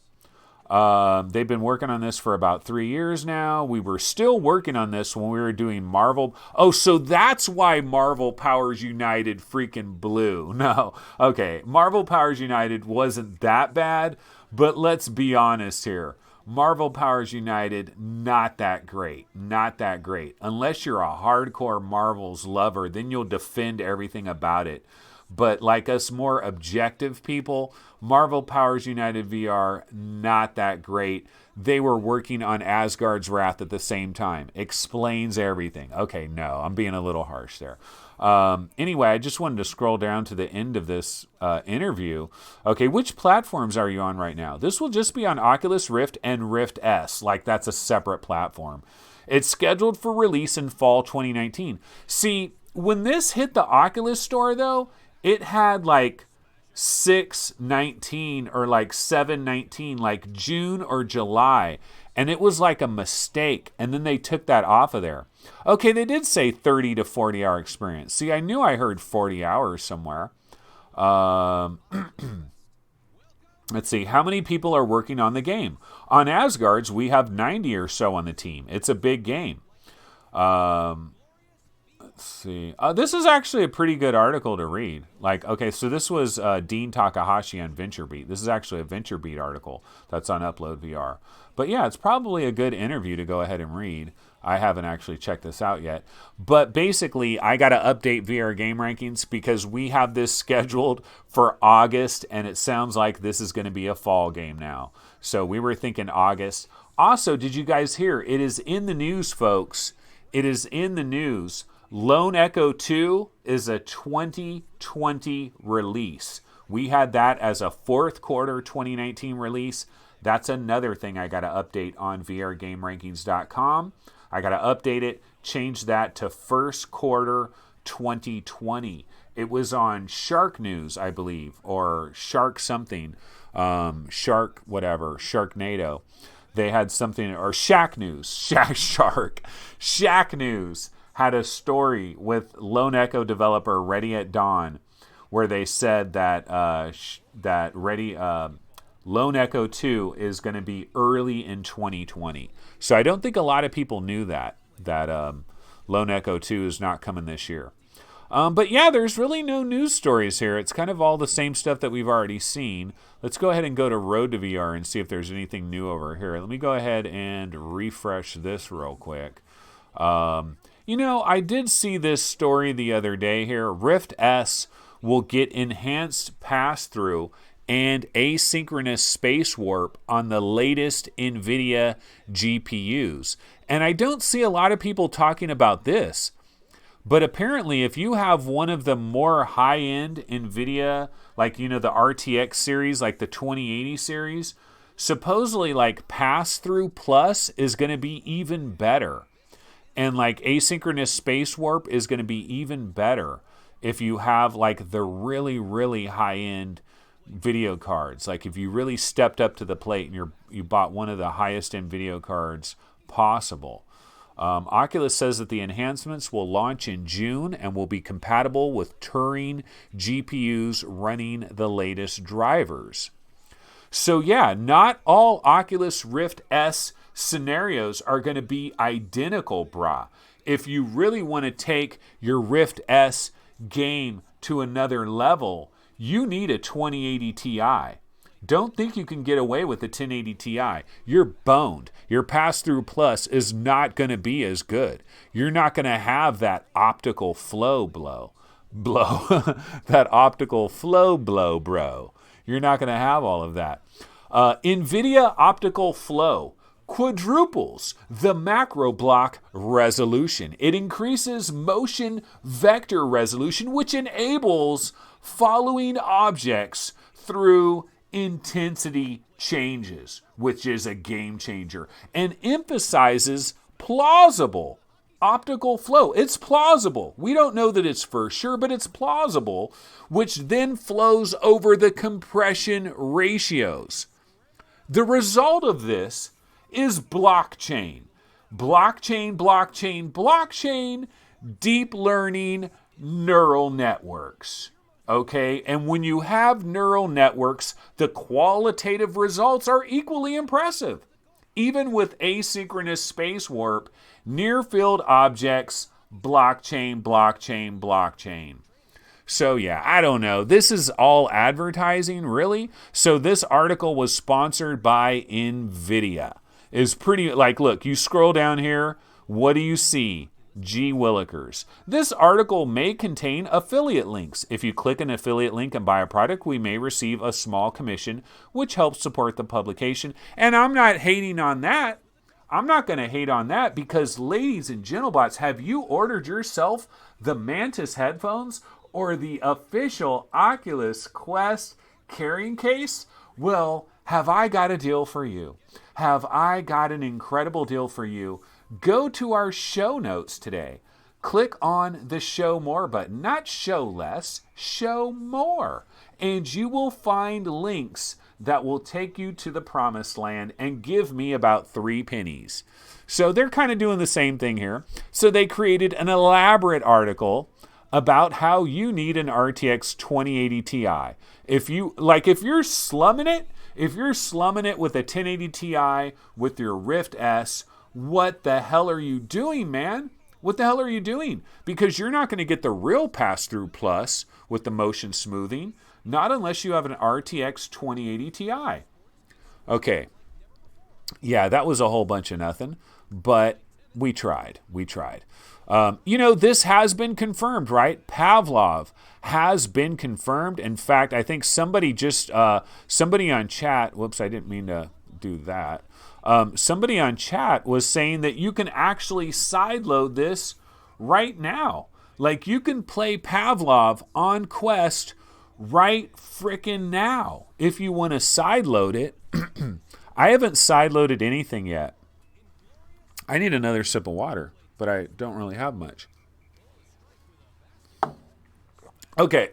They've been working on this for about 3 years now. We were still working on this when we were doing Marvel. Oh, so that's why Marvel Powers United freaking blew. No, okay, Marvel Powers United wasn't that bad, but let's be honest here. Marvel Powers United, not that great. Not that great. Unless you're a hardcore Marvels lover, then you'll defend everything about it. But like us more objective people, Marvel Powers United VR, not that great. They were working on Asgard's Wrath at the same time. Explains everything. Okay, no, I'm being a little harsh there. Anyway, I just wanted to scroll down to the end of this interview. Okay, which platforms are you on right now? This will just be on Oculus Rift and Rift S, like that's a separate platform. It's scheduled for release in fall 2019. See, when this hit the Oculus store, though, it had like 6/19 or like 7/19, like June or July. And it was like a mistake. And then they took that off of there. Okay, they did say 30 to 40 hour experience. See, I knew I heard 40 hours somewhere. Let's see. How many people are working on the game? On Asgard's, we have 90 or so on the team. It's a big game. Let's see. This is actually a pretty good article to read. Like, okay, so this was Dean Takahashi on VentureBeat. This is actually a VentureBeat article that's on Upload VR. But yeah, it's probably a good interview to go ahead and read. I haven't actually checked this out yet. But basically, I got to update VR game rankings because we have this scheduled for August, and it sounds like this is going to be a fall game now. So we were thinking August. Also, did you guys hear? It is in the news, folks. It is in the news. Lone Echo 2 is a 2020 release. We had that as a fourth quarter 2019 release. That's another thing I got to update on VRGameRankings.com. I got to update it, change that to first quarter 2020. It was on Shark News, I believe, or Shark something, Shark whatever, Sharknado. They had something, or Shack News, Shack News had a story with Lone Echo developer Ready at Dawn, where they said that Lone Echo 2 is going to be early in 2020. So I don't think a lot of people knew that Lone Echo 2 is not coming this year. But yeah, there's really no news stories here. It's kind of all the same stuff that we've already seen. Let's go ahead and go to Road to VR and see if there's anything new over here. Let me go ahead and refresh this real quick. I did see this story the other day here. Rift S will get enhanced pass-through and asynchronous space warp on the latest NVIDIA GPUs. And I don't see a lot of people talking about this. But apparently, if you have one of the more high-end NVIDIA, like, the RTX series, like the 2080 series, supposedly, like, pass-through plus is going to be even better. And, like, asynchronous space warp is going to be even better if you have, like, the really, really high-end video cards. Like, if you really stepped up to the plate and you bought one of the highest-end video cards possible. Oculus says that the enhancements will launch in June and will be compatible with Turing GPUs running the latest drivers. So yeah, not all Oculus Rift S scenarios are going to be identical, brah. If you really want to take your Rift S game to another level, you need a 2080 Ti. Don't think you can get away with the 1080 Ti. You're boned. Your pass-through plus is not going to be as good. You're not going to have that optical flow that optical flow bro. You're not going to have all of that. NVIDIA optical flow quadruples the macro block resolution. It increases motion vector resolution, which enables following objects through intensity changes, which is a game changer, and emphasizes plausible optical flow. It's plausible. We don't know that it's for sure, but it's plausible, which then flows over the compression ratios. The result of this is blockchain. Blockchain, deep learning neural networks. Okay, and when you have neural networks, the qualitative results are equally impressive. Even with asynchronous space warp, near-field objects, blockchain. So yeah, I don't know. This is all advertising, really. So this article was sponsored by NVIDIA. It's pretty, like, look, you scroll down here, what do you see? Gee Willikers. This article may contain affiliate links. If you click an affiliate link and buy a product, we may receive a small commission, which helps support the publication. And I'm not hating on that. I'm not going to hate on that because, ladies and gentlebots, have you ordered yourself the Mantis headphones or the official Oculus Quest carrying case? Well, have I got a deal for you? Have I got an incredible deal for you? Go to our show notes today. Click on the show more button, not show less, show more. And you will find links that will take you to the promised land and give me about 3 pennies. So they're kind of doing the same thing here. So they created an elaborate article about how you need an RTX 2080 Ti. If you're slumming it with a 1080 Ti with your Rift S, what the hell are you doing, man? What the hell are you doing? Because you're not going to get the real pass-through plus with the motion smoothing, not unless you have an RTX 2080 Ti. Okay. Yeah, that was a whole bunch of nothing, but we tried. This has been confirmed, right? Pavlov has been confirmed. In fact, I think somebody on chat, whoops, I didn't mean to do that. Somebody on chat was saying that you can actually sideload this right now. Like, you can play Pavlov on Quest right frickin' now if you want to sideload it. I haven't sideloaded anything yet. I need another sip of water, but I don't really have much. Okay.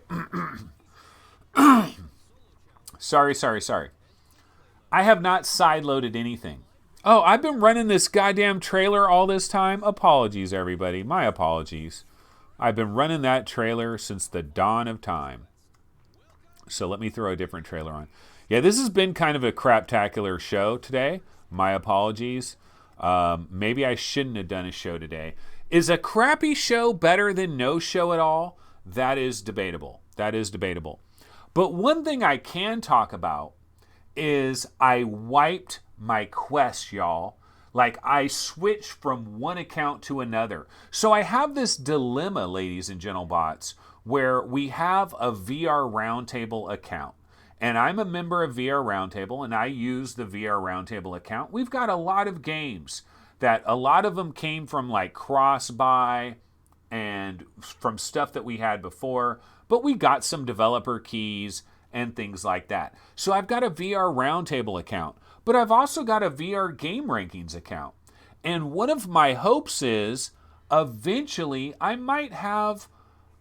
Sorry. I have not sideloaded anything. Oh, I've been running this goddamn trailer all this time. Apologies, everybody. My apologies. I've been running that trailer since the dawn of time. So let me throw a different trailer on. Yeah, this has been kind of a craptacular show today. My apologies. Maybe I shouldn't have done a show today. Is a crappy show better than no show at all? That is debatable. But one thing I can talk about is I wiped my Quest, y'all. Like, I switched from one account to another. So I have this dilemma, ladies and gentlebots, where we have a VR Roundtable account. And I'm a member of VR Roundtable, and I use the VR Roundtable account. We've got a lot of games that a lot of them came from like cross-buy and from stuff that we had before, but we got some developer keys and things like that. So I've got a VR Roundtable account, but I've also got a VR Game Rankings account. And one of my hopes is eventually I might have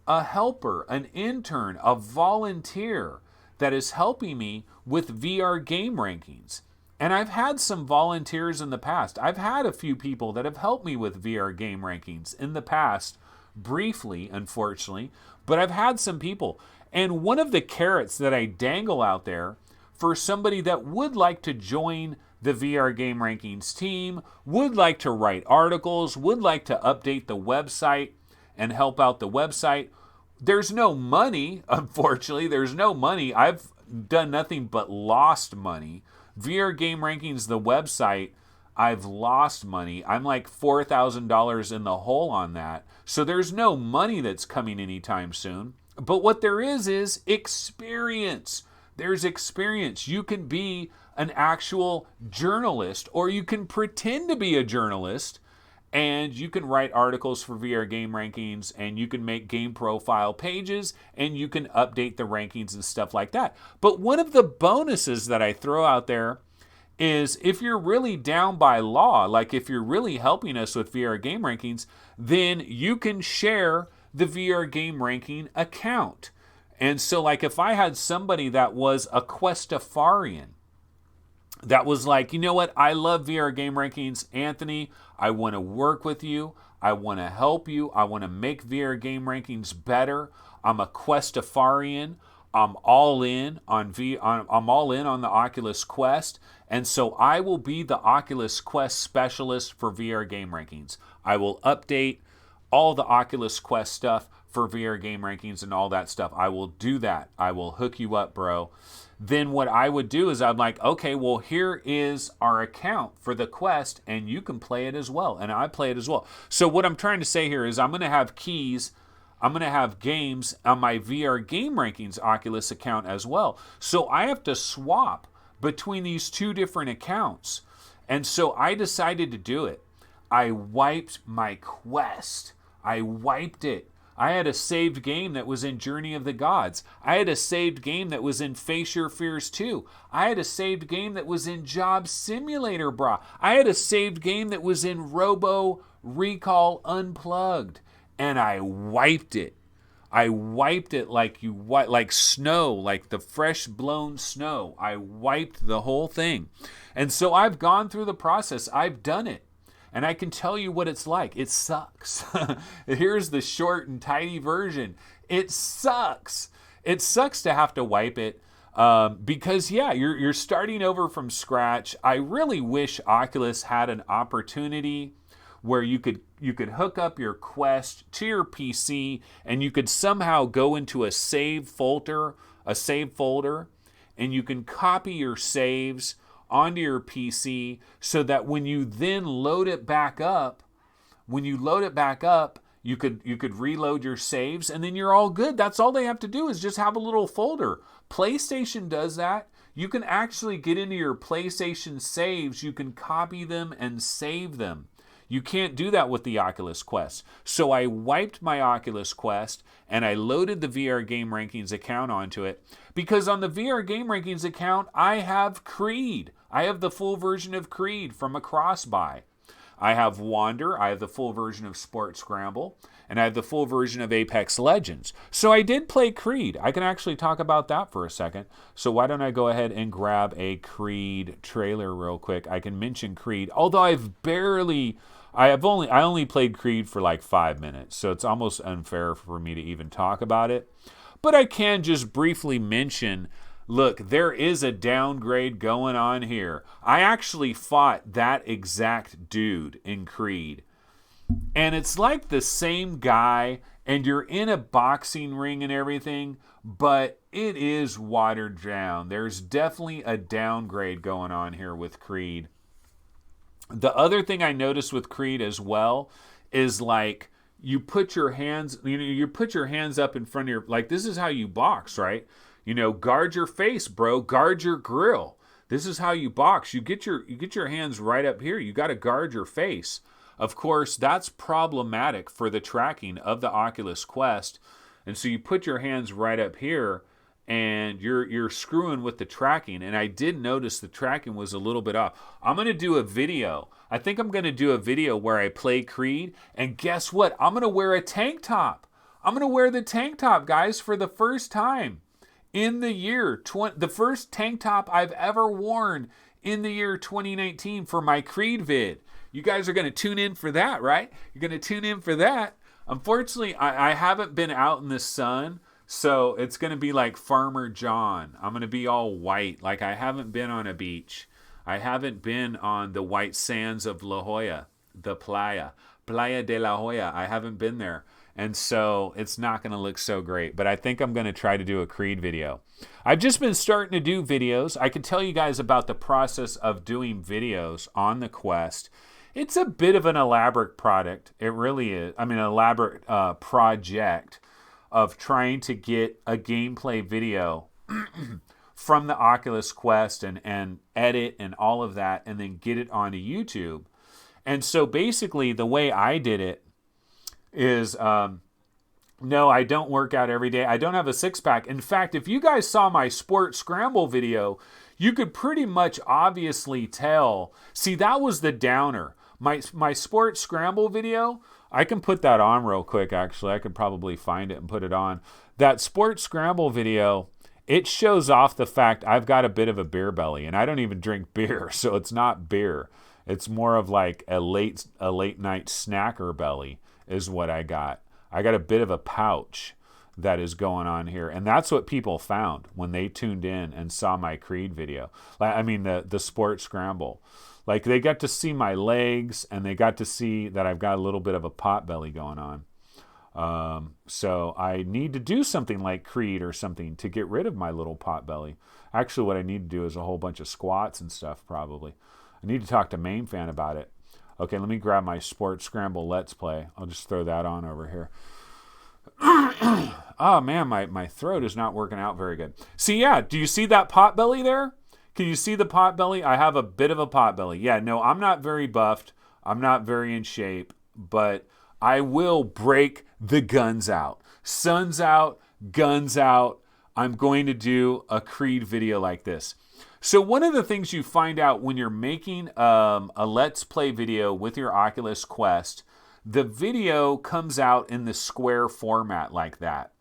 a helper, an intern, a volunteer that is helping me with VR Game Rankings. And I've had some volunteers in the past. I've had a few people that have helped me with VR Game Rankings in the past, briefly, unfortunately, but I've had some people. And one of the carrots that I dangle out there for somebody that would like to join the VR Game Rankings team, would like to write articles, would like to update the website and help out the website. There's no money, unfortunately. There's no money. I've done nothing but lost money. VR Game Rankings, the website, I've lost money. I'm like $4,000 in the hole on that. So there's no money that's coming anytime soon. But what there is experience. There's experience. You can be an actual journalist, or you can pretend to be a journalist, and you can write articles for VR Game Rankings, and you can make game profile pages, and you can update the rankings and stuff like that. But one of the bonuses that I throw out there is if you're really down by law, like if you're really helping us with VR Game Rankings, then you can share the VR Game Ranking account. And so like if I had somebody that was a Questafarian, that was like, you know what, I love VR Game Rankings, Anthony, I want to work with you, I want to help you, I want to make VR Game Rankings better, I'm a Questafarian, I'm all in on I'm all in on the Oculus Quest, and so I will be the Oculus Quest specialist for VR Game Rankings. I will update all the Oculus Quest stuff for VR Game Rankings and all that stuff. I will do that. I will hook you up, bro. Then what I would do is I'm like, okay, well, here is our account for the Quest, and you can play it as well, and I play it as well. So what I'm trying to say here is I'm going to have keys, I'm going to have games on my VR Game Rankings Oculus account as well. So I have to swap between these two different accounts. And so I decided to do it. I wiped my Quest. I wiped it. I had a saved game that was in Journey of the Gods. I had a saved game that was in Face Your Fears 2. I had a saved game that was in Job Simulator, brah. I had a saved game that was in Robo Recall Unplugged. And I wiped it. I wiped it like like snow, like the fresh blown snow. I wiped the whole thing. And so I've gone through the process. I've done it. And I can tell you what it's like. It sucks. Here's the short and tidy version. It sucks. It sucks to have to wipe it because, yeah, you're starting over from scratch. I really wish Oculus had an opportunity where you could hook up your Quest to your PC and you could somehow go into a save folder, and you can copy your saves onto your PC so that when you then load it back up, you could reload your saves and then you're all good. That's all they have to do is just have a little folder. PlayStation does that. You can actually get into your PlayStation saves. You can copy them and save them. You can't do that with the Oculus Quest. So I wiped my Oculus Quest and I loaded the VR Game Rankings account onto it because on the VR Game Rankings account, I have Creed. I have the full version of Creed from a cross-buy. I have Wander, I have the full version of Sport Scramble, and I have the full version of Apex Legends. So I did play Creed. I can actually talk about that for a second. So why don't I go ahead and grab a Creed trailer real quick. I can mention Creed, although I only played Creed for like 5 minutes, so it's almost unfair for me to even talk about it. But I can just briefly mention, look, there is a downgrade going on here. I actually fought that exact dude in Creed. And it's like the same guy, and you're in a boxing ring and everything, but it is watered down. There's definitely a downgrade going on here with Creed. The other thing I noticed with Creed as well is like you put your hands up in front of your, like this is how you box, right? Guard your face, bro. Guard your grill. This is how you box. You get your hands right up here. You got to guard your face. Of course, that's problematic for the tracking of the Oculus Quest. And so you put your hands right up here and you're screwing with the tracking. And I did notice the tracking was a little bit off. I'm going to do a video. I think I'm going to do a video where I play Creed. And guess what? I'm going to wear a tank top. I'm going to wear the tank top, guys, for the first time in the year. The first tank top I've ever worn in the year 2019 for my Creed vid. You guys are going to tune in for that, right? You're going to tune in for that. Unfortunately, I haven't been out in the sun. So it's going to be like Farmer John. I'm going to be all white. Like I haven't been on a beach. I haven't been on the white sands of La Jolla, the Playa de La Jolla. I haven't been there. And so it's not going to look so great. But I think I'm going to try to do a Creed video. I've just been starting to do videos. I can tell you guys about the process of doing videos on the Quest. It's a bit of an elaborate product. It really is. I mean, an elaborate project of trying to get a gameplay video from the Oculus Quest and edit and all of that and then get it onto YouTube. And so basically the way I did it is, no, I don't work out every day. I don't have a six-pack. In fact, if you guys saw my Sport Scramble video, you could pretty much obviously tell. See, that was the downer. My Sport Scramble video, I can put that on real quick, actually. I could probably find it and put it on. That Sport Scramble video, it shows off the fact I've got a bit of a beer belly, and I don't even drink beer, so it's not beer. It's more of like a late night snacker belly is what I got. I got a bit of a pouch that is going on here, and that's what people found when they tuned in and saw my Creed video. I mean, the Sport Scramble. Like, they got to see my legs, and they got to see that I've got a little bit of a pot belly going on. So I need to do something like Creed or something to get rid of my little pot belly. Actually, what I need to do is a whole bunch of squats and stuff, probably. I need to talk to MainFan about it. Okay, let me grab my Sport Scramble Let's Play. I'll just throw that on over here. Oh, man, my throat is not working out very good. See, yeah, do you see that pot belly there? Can you see the pot belly? I have a bit of a pot belly. Yeah, no, I'm not very buffed. I'm not very in shape, but I will break the guns out. Sun's out, guns out. I'm going to do a Creed video like this. So one of the things you find out when you're making a Let's Play video with your Oculus Quest, the video comes out in the square format like that.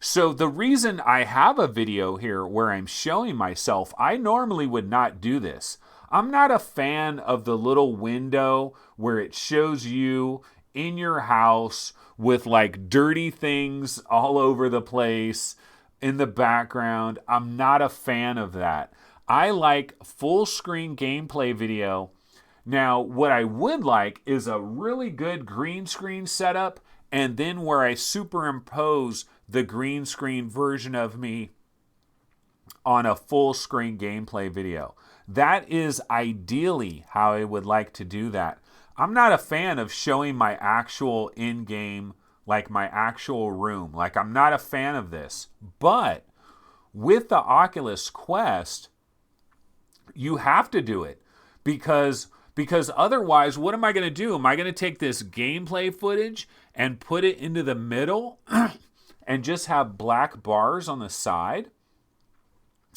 So the reason I have a video here where I'm showing myself, I normally would not do this. I'm not a fan of the little window where it shows you in your house with like dirty things all over the place in the background. I'm not a fan of that. I like full screen gameplay video. Now, what I would like is a really good green screen setup, and then where I superimpose the green screen version of me on a full screen gameplay video. That is ideally how I would like to do that. I'm not a fan of showing my actual in-game, like my actual room. Like, I'm not a fan of this. But with the Oculus Quest, you have to do it because otherwise, what am I going to do? Am I going to take this gameplay footage and put it into the middle and just have black bars on the side?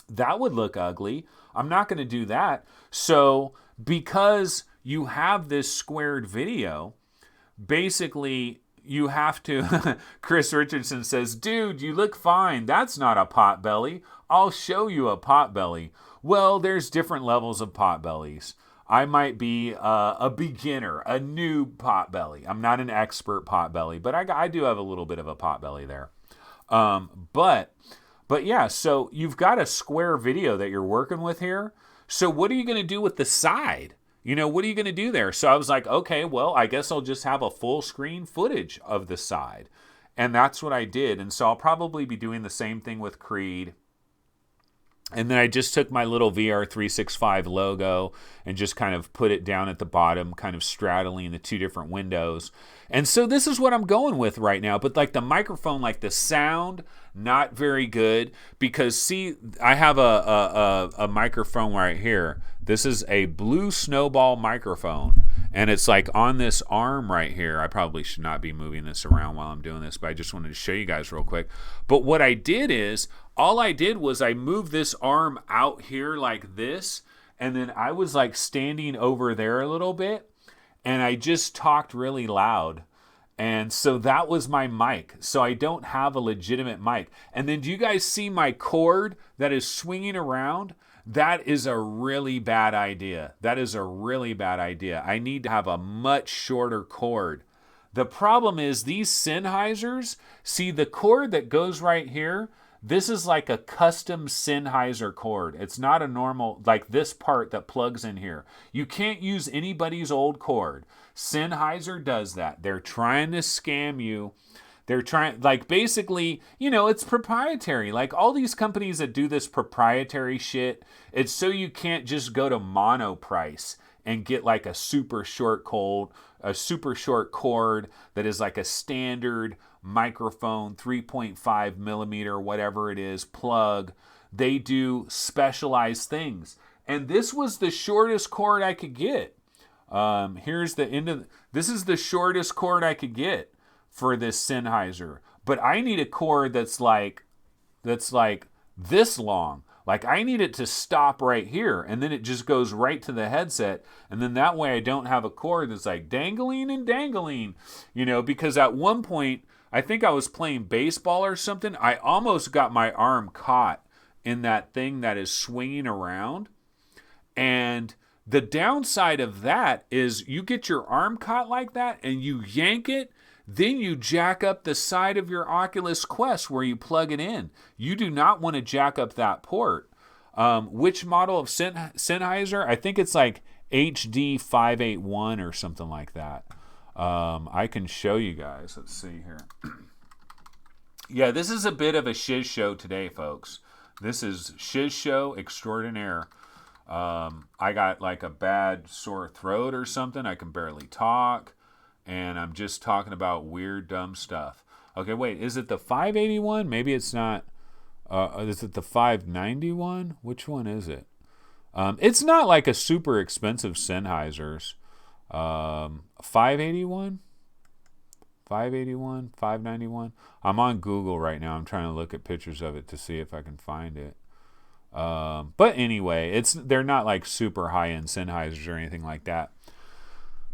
That would look ugly. I'm not going to do that. So because you have this squared video, basically you have to, Chris Richardson says, dude, you look fine. That's not a pot belly. I'll show you a pot belly. Well, there's different levels of pot bellies. I might be a beginner, a new pot belly. I'm not an expert pot belly, but I do have a little bit of a pot belly there. But yeah, so you've got a square video that you're working with here. So what are you going to do with the side? You know, what are you going to do there? So I was like, okay, well, I guess I'll just have a full screen footage of the side. And that's what I did. And so I'll probably be doing the same thing with Creed. And then I just took my little VR 365 logo and just kind of put it down at the bottom, kind of straddling the two different windows. And so this is what I'm going with right now. But like the microphone, like the sound, not very good. Because see, I have a microphone right here. This is a Blue Snowball microphone. And it's like on this arm right here. I probably should not be moving this around while I'm doing this, but I just wanted to show you guys real quick. But what I did is, all I did was I moved this arm out here like this, and then I was like standing over there a little bit, and I just talked really loud. And so that was my mic. So I don't have a legitimate mic. And then do you guys see my cord that is swinging around? That is a really bad idea. That is a really bad idea. I need to have a much shorter cord. The problem is these Sennheisers, see the cord that goes right here, this is like a custom Sennheiser cord. It's not a normal, like this part that plugs in here. You can't use anybody's old cord. Sennheiser does that. They're trying to scam you. They're trying, like, basically, it's proprietary. Like, all these companies that do this proprietary shit, it's so you can't just go to monoprice and get like a super short cord that is like a standard microphone, 3.5 millimeter, whatever it is, plug. They do specialized things. And this was the shortest cord I could get. Here's the end of, this is the shortest cord I could get for this Sennheiser. But I need a cord that's like this long. Like, I need it to stop right here, and then it just goes right to the headset, and then that way I don't have a cord that's like dangling and dangling, because at one point, I think I was playing baseball or something, I almost got my arm caught in that thing that is swinging around, and the downside of that is you get your arm caught like that, and you yank it, then you jack up the side of your Oculus Quest where you plug it in. You do not want to jack up that port. Which model of Sennheiser? I think it's like HD581 or something like that. I can show you guys. Let's see here. Yeah, this is a bit of a shiz show today, folks. This is shiz show extraordinaire. I got like a bad sore throat or something. I can barely talk. And I'm just talking about weird, dumb stuff. Okay, wait, is it the 581? Maybe it's not. Is it the 591? Which one is it? It's not like a super expensive Sennheiser's. 581? 581? 591? I'm on Google right now. I'm trying to look at pictures of it to see if I can find it. But anyway, they're not like super high-end Sennheisers or anything like that.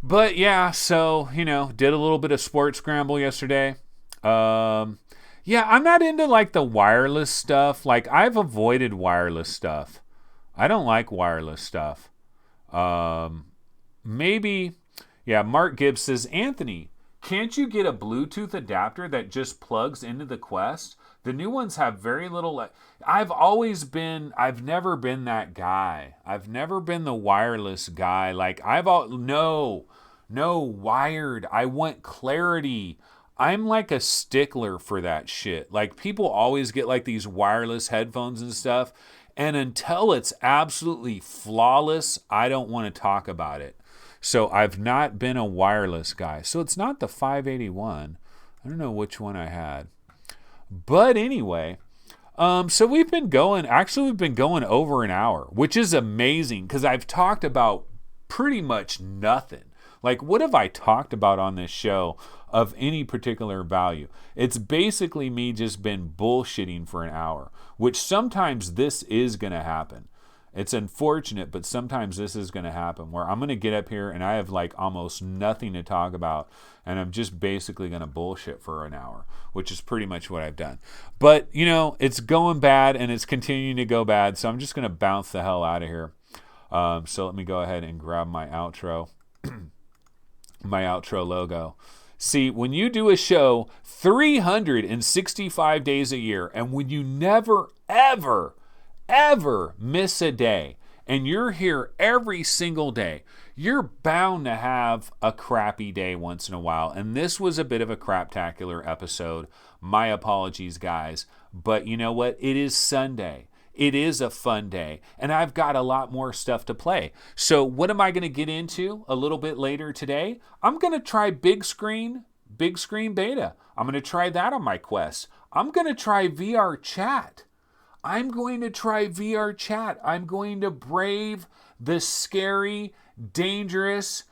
But yeah, so, did a little bit of sports scramble yesterday. Yeah, I'm not into like the wireless stuff. Like, I've avoided wireless stuff. I don't like wireless stuff. Maybe, yeah, Mark Gibbs says, Anthony, can't you get a Bluetooth adapter that just plugs into the Quest? The new ones have very little. I've never been that guy. I've never been the wireless guy. Like, no wired. I want clarity. I'm like a stickler for that shit. Like, people always get like these wireless headphones and stuff. And until it's absolutely flawless, I don't want to talk about it. So I've not been a wireless guy. So it's not the 581. I don't know which one I had. But anyway, so we've been going over an hour, which is amazing because I've talked about pretty much nothing. Like, what have I talked about on this show of any particular value? It's basically me just been bullshitting for an hour, which sometimes this is going to happen. It's unfortunate, but sometimes this is going to happen where I'm going to get up here and I have like almost nothing to talk about and I'm just basically going to bullshit for an hour, which is pretty much what I've done. But, it's going bad and it's continuing to go bad, so I'm just going to bounce the hell out of here. So let me go ahead and grab my outro. My outro logo. See, when you do a show 365 days a year and when you never, ever miss a day and you're here every single day, you're bound to have a crappy day once in a while. And this was a bit of a craptacular episode. My apologies, guys. But you know what? It is Sunday. It is a fun day, and I've got a lot more stuff to play. So what am I going to get into a little bit later today? I'm going to try big screen beta. I'm going to try that on my Quest. I'm going to try VR chat. I'm going to brave the scary, dangerous,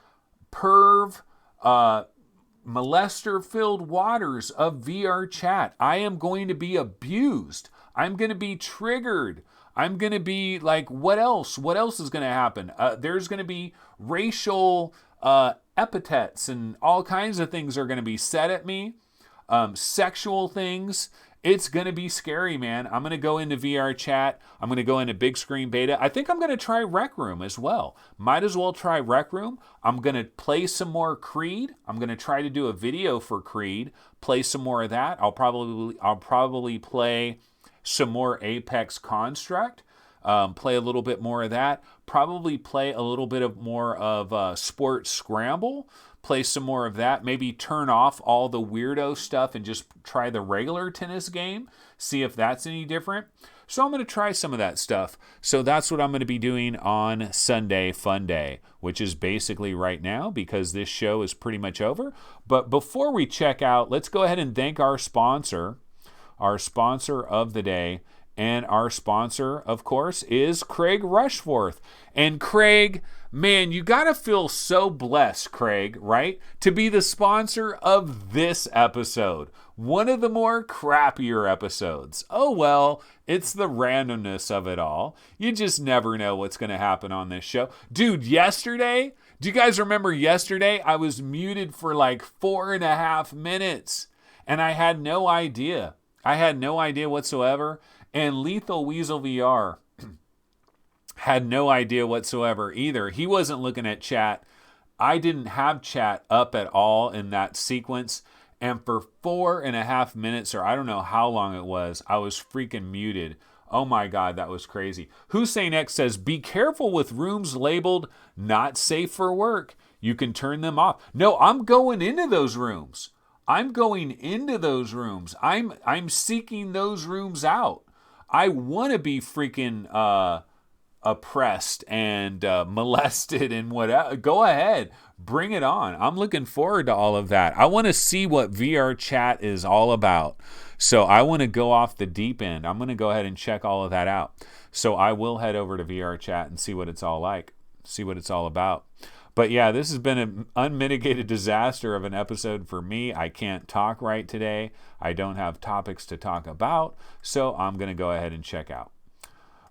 molester-filled waters of VR chat. I am going to be abused. I'm going to be triggered. I'm going to be like, what else? What else is going to happen? There's going to be racial epithets and all kinds of things are going to be said at me. Sexual things. It's going to be scary, man. I'm going to go into VR chat. I'm going to go into big screen beta. I think I'm going to try Rec Room as well. Might as well try Rec Room. I'm going to play some more Creed. I'm going to try to do a video for Creed. Play some more of that. I'll probably play some more Apex Construct, play a little bit more of that, probably play a little bit more of Sports Scramble, play some more of that. Maybe turn off all the weirdo stuff and just try the regular tennis game, see if that's any different. So I'm going to try some of that stuff. So that's what I'm going to be doing on Sunday Fun Day, which is basically right now because this show is pretty much over. But before we check out, let's go ahead and thank our sponsor of the day. And our sponsor, of course, is Craig Rushforth. And Craig, man, you got to feel so blessed, Craig, right? To be the sponsor of this episode. One of the more crappier episodes. Oh, well, it's the randomness of it all. You just never know what's going to happen on this show. Dude, yesterday, do you guys remember yesterday? I was muted for like 4.5 minutes. And I had no idea. I had no idea whatsoever. And Lethal Weasel VR had no idea whatsoever either. He wasn't looking at chat. I didn't have chat up at all in that sequence. And for 4.5 minutes, or I don't know how long it was, I was freaking muted. Oh my God, that was crazy. Hussein X says, be careful with rooms labeled not safe for work. You can turn them off. No, I'm going into those rooms. I'm seeking those rooms out. I want to be freaking oppressed and molested and whatever. Go ahead. Bring it on. I'm looking forward to all of that. I want to see what VR chat is all about. So I want to go off the deep end. I'm going to go ahead and check all of that out. So I will head over to VR chat and see what it's all like. See what it's all about. But yeah, this has been an unmitigated disaster of an episode for me. I can't talk right today. I don't have topics to talk about. So I'm going to go ahead and check out.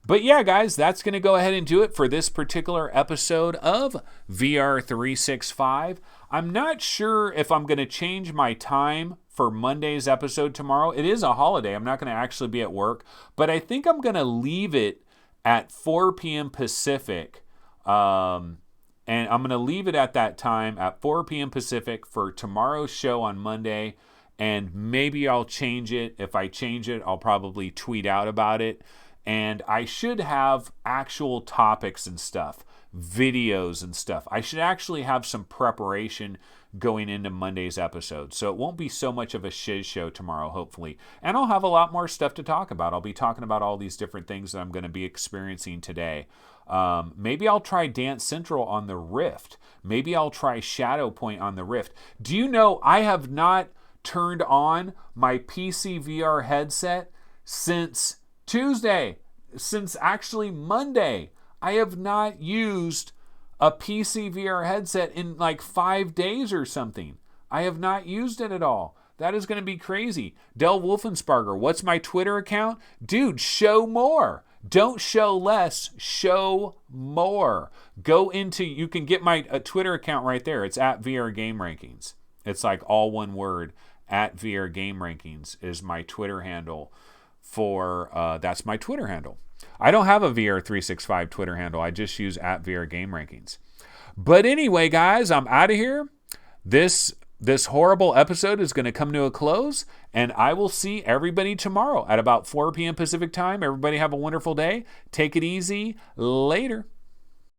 But yeah, guys, that's going to go ahead and do it for this particular episode of VR 365. I'm not sure if I'm going to change my time for Monday's episode tomorrow. It is a holiday. I'm not going to actually be at work. But I think I'm going to leave it at 4 p.m. Pacific. And I'm going to leave it at that time at 4 p.m. Pacific for tomorrow's show on Monday. And maybe I'll change it. If I change it, I'll probably tweet out about it. And I should have actual topics and stuff, videos and stuff. I should actually have some preparation going into Monday's episode. So it won't be so much of a shiz show tomorrow, hopefully. And I'll have a lot more stuff to talk about. I'll be talking about all these different things that I'm going to be experiencing today. Maybe I'll try Dance Central on the Rift. Maybe I'll try Shadow Point on the Rift. Do you know I have not turned on my PC VR headset since Tuesday, since actually Monday. I have not used a PC VR headset in like 5 days or something. I have not used it at all. That is going to be crazy. Del Wolfensparger, what's my Twitter account? Dude, show more. Don't show less, show more. You can get my Twitter account right there. It's at VR Game Rankings. It's like all one word. At VR Game Rankings is my Twitter handle that's my Twitter handle. I don't have a VR 365 Twitter handle. I just use at VR Game Rankings. But anyway, guys, I'm out of here. This horrible episode is going to come to a close, and I will see everybody tomorrow at about 4 p.m. Pacific time. Everybody have a wonderful day. Take it easy. Later.